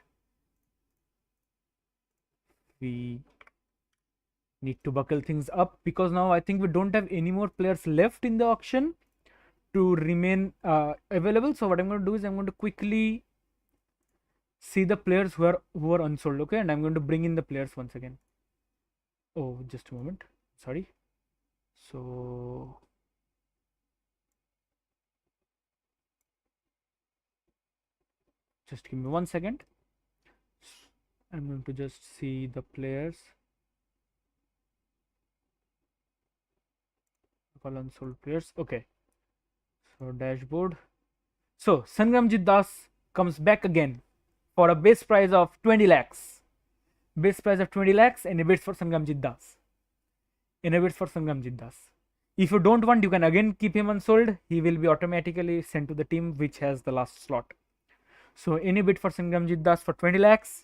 S2: We need to buckle things up because now I think we don't have any more players left in the auction to remain available. So what I'm going to do is I'm going to quickly see the players who are unsold. Okay, and I'm going to bring in the players once again. Oh, just a moment. Sorry. So just give me 1 second. I'm going to just see the players. All unsold players. Okay. So dashboard. So Sangramjit Das comes back again for a base price of 20 lakhs. Base price of 20 lakhs and a bids for Sangramjit Das. In a bids for Sangramjit Das. If you don't want, you can again keep him unsold. He will be automatically sent to the team which has the last slot. So any bid for Sangramjit Das for 20 lakhs.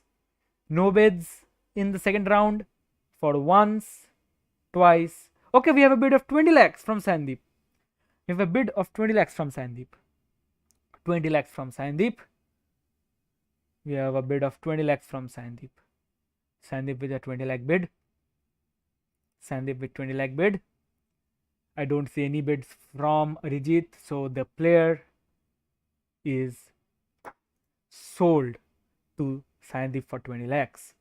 S2: No bids in the second round for once, twice. Okay, we have a bid of 20 lakhs from Sandeep. We have a bid of 20 lakhs from Sandeep. 20 lakhs from Sandeep. We have a bid of 20 lakhs from Sandeep. Sandeep with a 20 lakh bid. Sandeep with 20 lakh bid. I don't see any bids from Arijit. So the player is sold to Sandeep for 20 lakhs.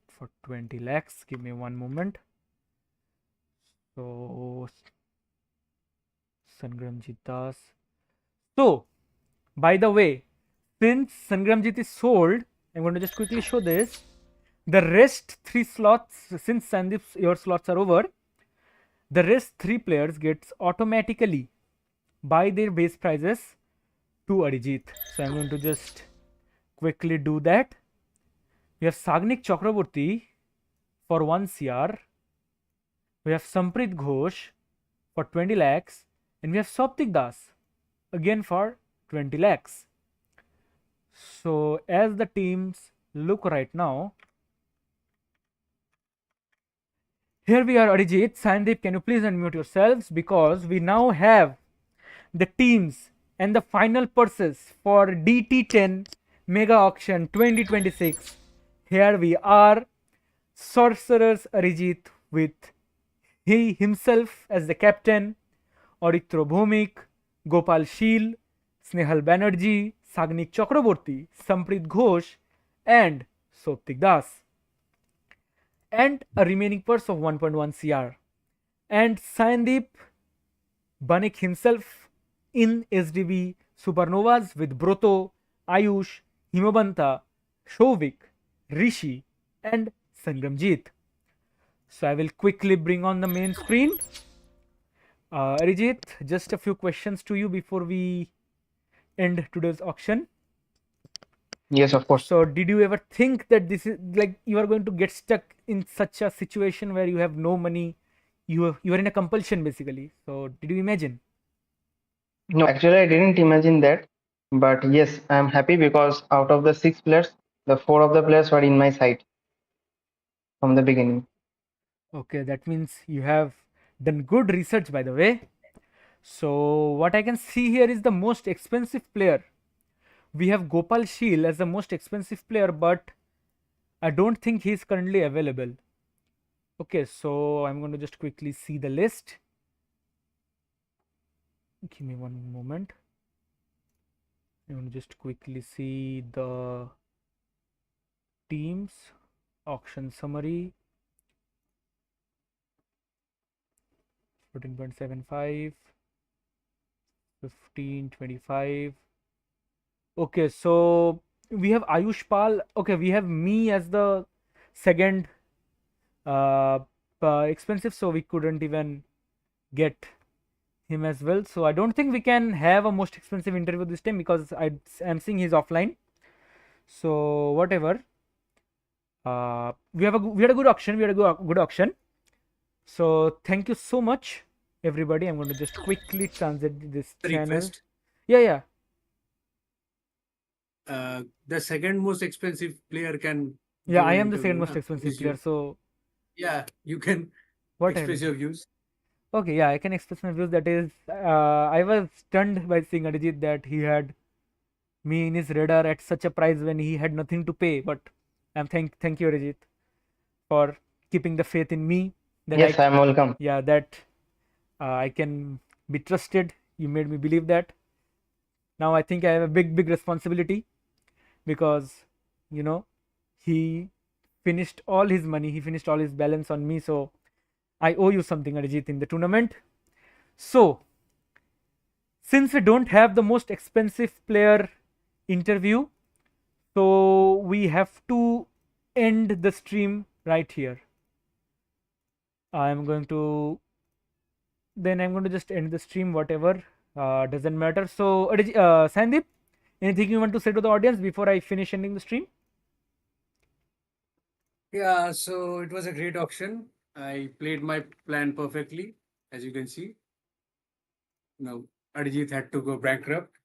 S2: For 20 lakhs. Give me one moment. So Sangramjit Das. So, by the way, since Sangramjit is sold, I'm going to just quickly show this. The rest 3 slots, since Sandeep's your slots are over, the rest 3 players gets automatically buy their base prizes to Arijit. So I'm going to just quickly do that. We have Sagnik Chakraborty for 1 CR. We have Samprit Ghosh for 20 lakhs. And we have Soptik Das again for 20 lakhs. So as the teams look right now, here we are, Arijit. Sandeep, can you please unmute yourselves, because we now have the teams and the final purses for DT10 Mega Auction 2026. Here we are, Sorcerers Arijit with he himself as the captain, Aritro Bhomik, Gopal Sheel, Snehal Banerjee, Sagnik Chakraborty, Samprit Ghosh, and Soptik Das, and a remaining purse of 1.1 CR. And Sandeep Banik himself in SDB Supernovas with Broto, Ayush, Himabanta, Shovik, Rishi, and Sangramjit. So I will quickly bring on the main screen. Arijit, just a few questions to you before we end today's auction.
S3: Yes, of course.
S2: So did you ever think that this is like you are going to get stuck in such a situation where you have no money, you are in a compulsion basically? So did you imagine?
S3: No, actually, I didn't imagine that. But yes, I'm happy because out of the 6 players, the 4 of the players were in my side from the beginning.
S2: Okay, that means you have done good research, by the way. So what I can see here is the most expensive player. We have Gopal Sheel as the most expensive player, but I don't think he is currently available. Okay, so I'm going to just quickly see the list. Give me one moment. I'm going to just quickly see the teams, auction summary. 14.75, 15, 25. Okay, so we have Ayush Pal. Okay, we have me as the second expensive, so we couldn't even get him as well. So I don't think we can have a most expensive interview this time because I am seeing he's offline. So whatever. We had a good auction. We had a good auction. So thank you so much, everybody. I'm going to just quickly transit this channel.
S4: Request.
S2: Yeah.
S4: The second most expensive player can.
S2: Yeah,
S4: give
S2: I
S4: an
S2: am the second
S4: interview,
S2: most
S4: na?
S2: expensive
S4: Because
S2: player.
S4: you-
S2: So
S4: Yeah, you can
S2: what
S4: express your views.
S2: Okay, yeah, I can express my views. That is, I was stunned by seeing Arijit that he had me in his radar at such a price when he had nothing to pay. But I'm thank you, Arijit, for keeping the faith in me. That
S3: Yes, I'm welcome.
S2: yeah, that I can be trusted. You made me believe that. Now I think I have a big responsibility because he finished all his money, he finished all his balance on me. So I owe you something, Arijit, in the tournament. So since we don't have the most expensive player interview, so we have to end the stream right here. I'm going to just end the stream, whatever, doesn't matter. So Sandeep, anything you want to say to the audience before I finish ending the stream?
S4: Yeah, so it was a great auction. I played my plan perfectly, as you can see. Now Arijit had to go bankrupt,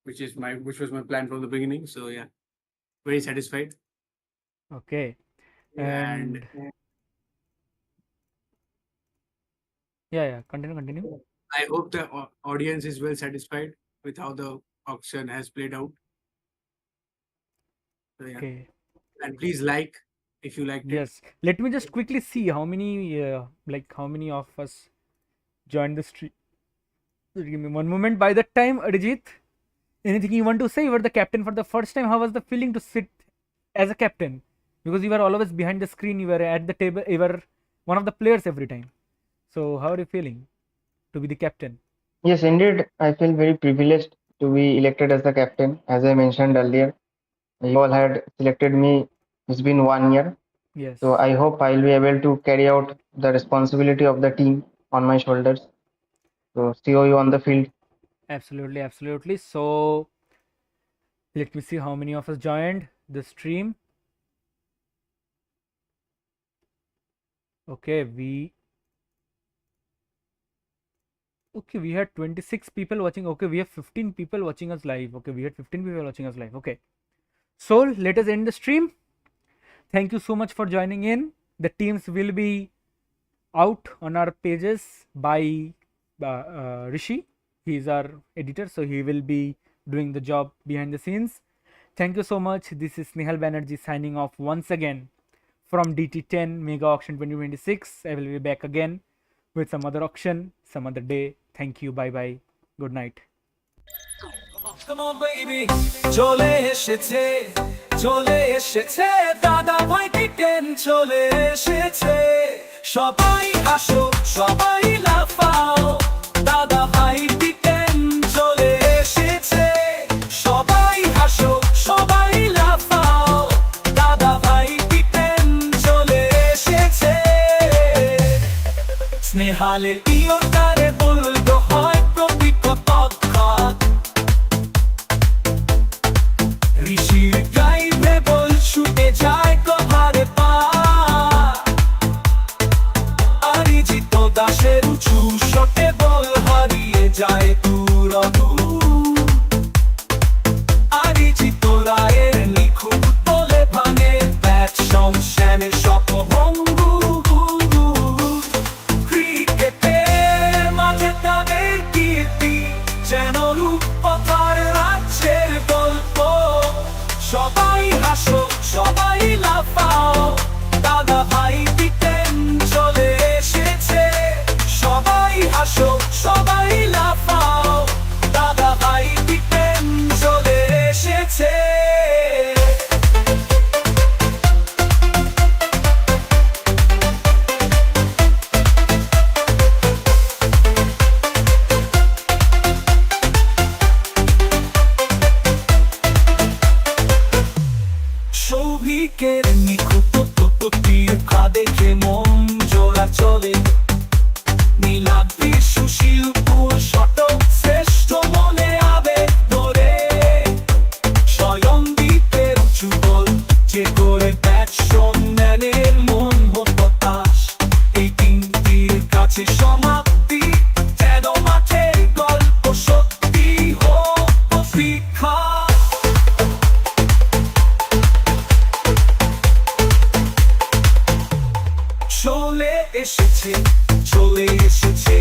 S4: which was my plan from the beginning. So yeah, very satisfied.
S2: Okay.
S4: And
S2: Yeah, continue.
S4: I hope the audience is well satisfied with how the auction has played out. So yeah,
S2: Okay.
S4: and please like if you liked it.
S2: Yes. Let me just quickly see how many of us joined the stream. Give me one moment. By that time, Arijit, anything you want to say? You were the captain for the first time. How was the feeling to sit as a captain? Because you were always behind the screen. You were at the table. You were one of the players every time. So how are you feeling to be the captain?
S3: Yes, indeed, I feel very privileged to be elected as the captain. As I mentioned earlier, you all had selected me. It's been 1 year,
S2: Yes.
S3: so I hope I'll be able to carry out the responsibility of the team on my shoulders. So see you on the field.
S2: Absolutely, absolutely. So let me see how many of us joined the stream. Okay, we had 26 people watching. Okay, we have 15 people watching us live. Okay, we had 15 people watching us live. Okay. So let us end the stream. Thank you so much for joining in. The teams will be out on our pages by Rishi. He is our editor, so he will be doing the job behind the scenes. Thank you so much. This is Snehal Banerjee signing off once again from DT10 Mega Auction 2026. I will be back again with some other auction, some other day. Thank you. Bye bye. Good night.
S1: Come on baby চলে এসেছে চলে এসেছে দাদা ভাই T10 চলে এসেছে সবাই হাসো সবাই লাফাও দাদা ভাই টিটেন চলে এসেছে সবাই হাসো সবাই লাফাও দাদা ভাই টিটেন চলে এসেছে স্নেহালের ইয়তারে বলতো হয় প্রতিপক্ষাত ঋষির গাইবে বল ছুটে যায় কভারে পা আরিজিত দাসের উঁচু শটে বল হারিয়ে যায় দূর অদূর আরিজিত রায়ের নিখুঁত বলে ভাঙে ব্যাট শ্যামের স্বপ্নভঙ্গু ক্রিকেটের মাঝে তাদের কীর্তি যেন রূপকথার রাজ্যের গল্প সবাই হাসো সবাই লাফাও দাদা ভাই টিটেন চলে এসেছে সবাই হাসো সবাই লাফাও দাদা ভাই টিটেন চলে এসেছে সৌভিকের নিখুঁত তীর দেখে মন জোড়া চলে নীলাদ্রি সুশীল শতক শ্রেষ্ঠ মনে আবেগ ধরে স্বয়ং দ্বীপের উঁচু বল যে করে ব্যাটসম্যানের মন হতাশ এই তিনটির কাছে সমাপ্তি যেন মাঠের গল্প সত্যি হোক অপেক্ষা চলে এসেছে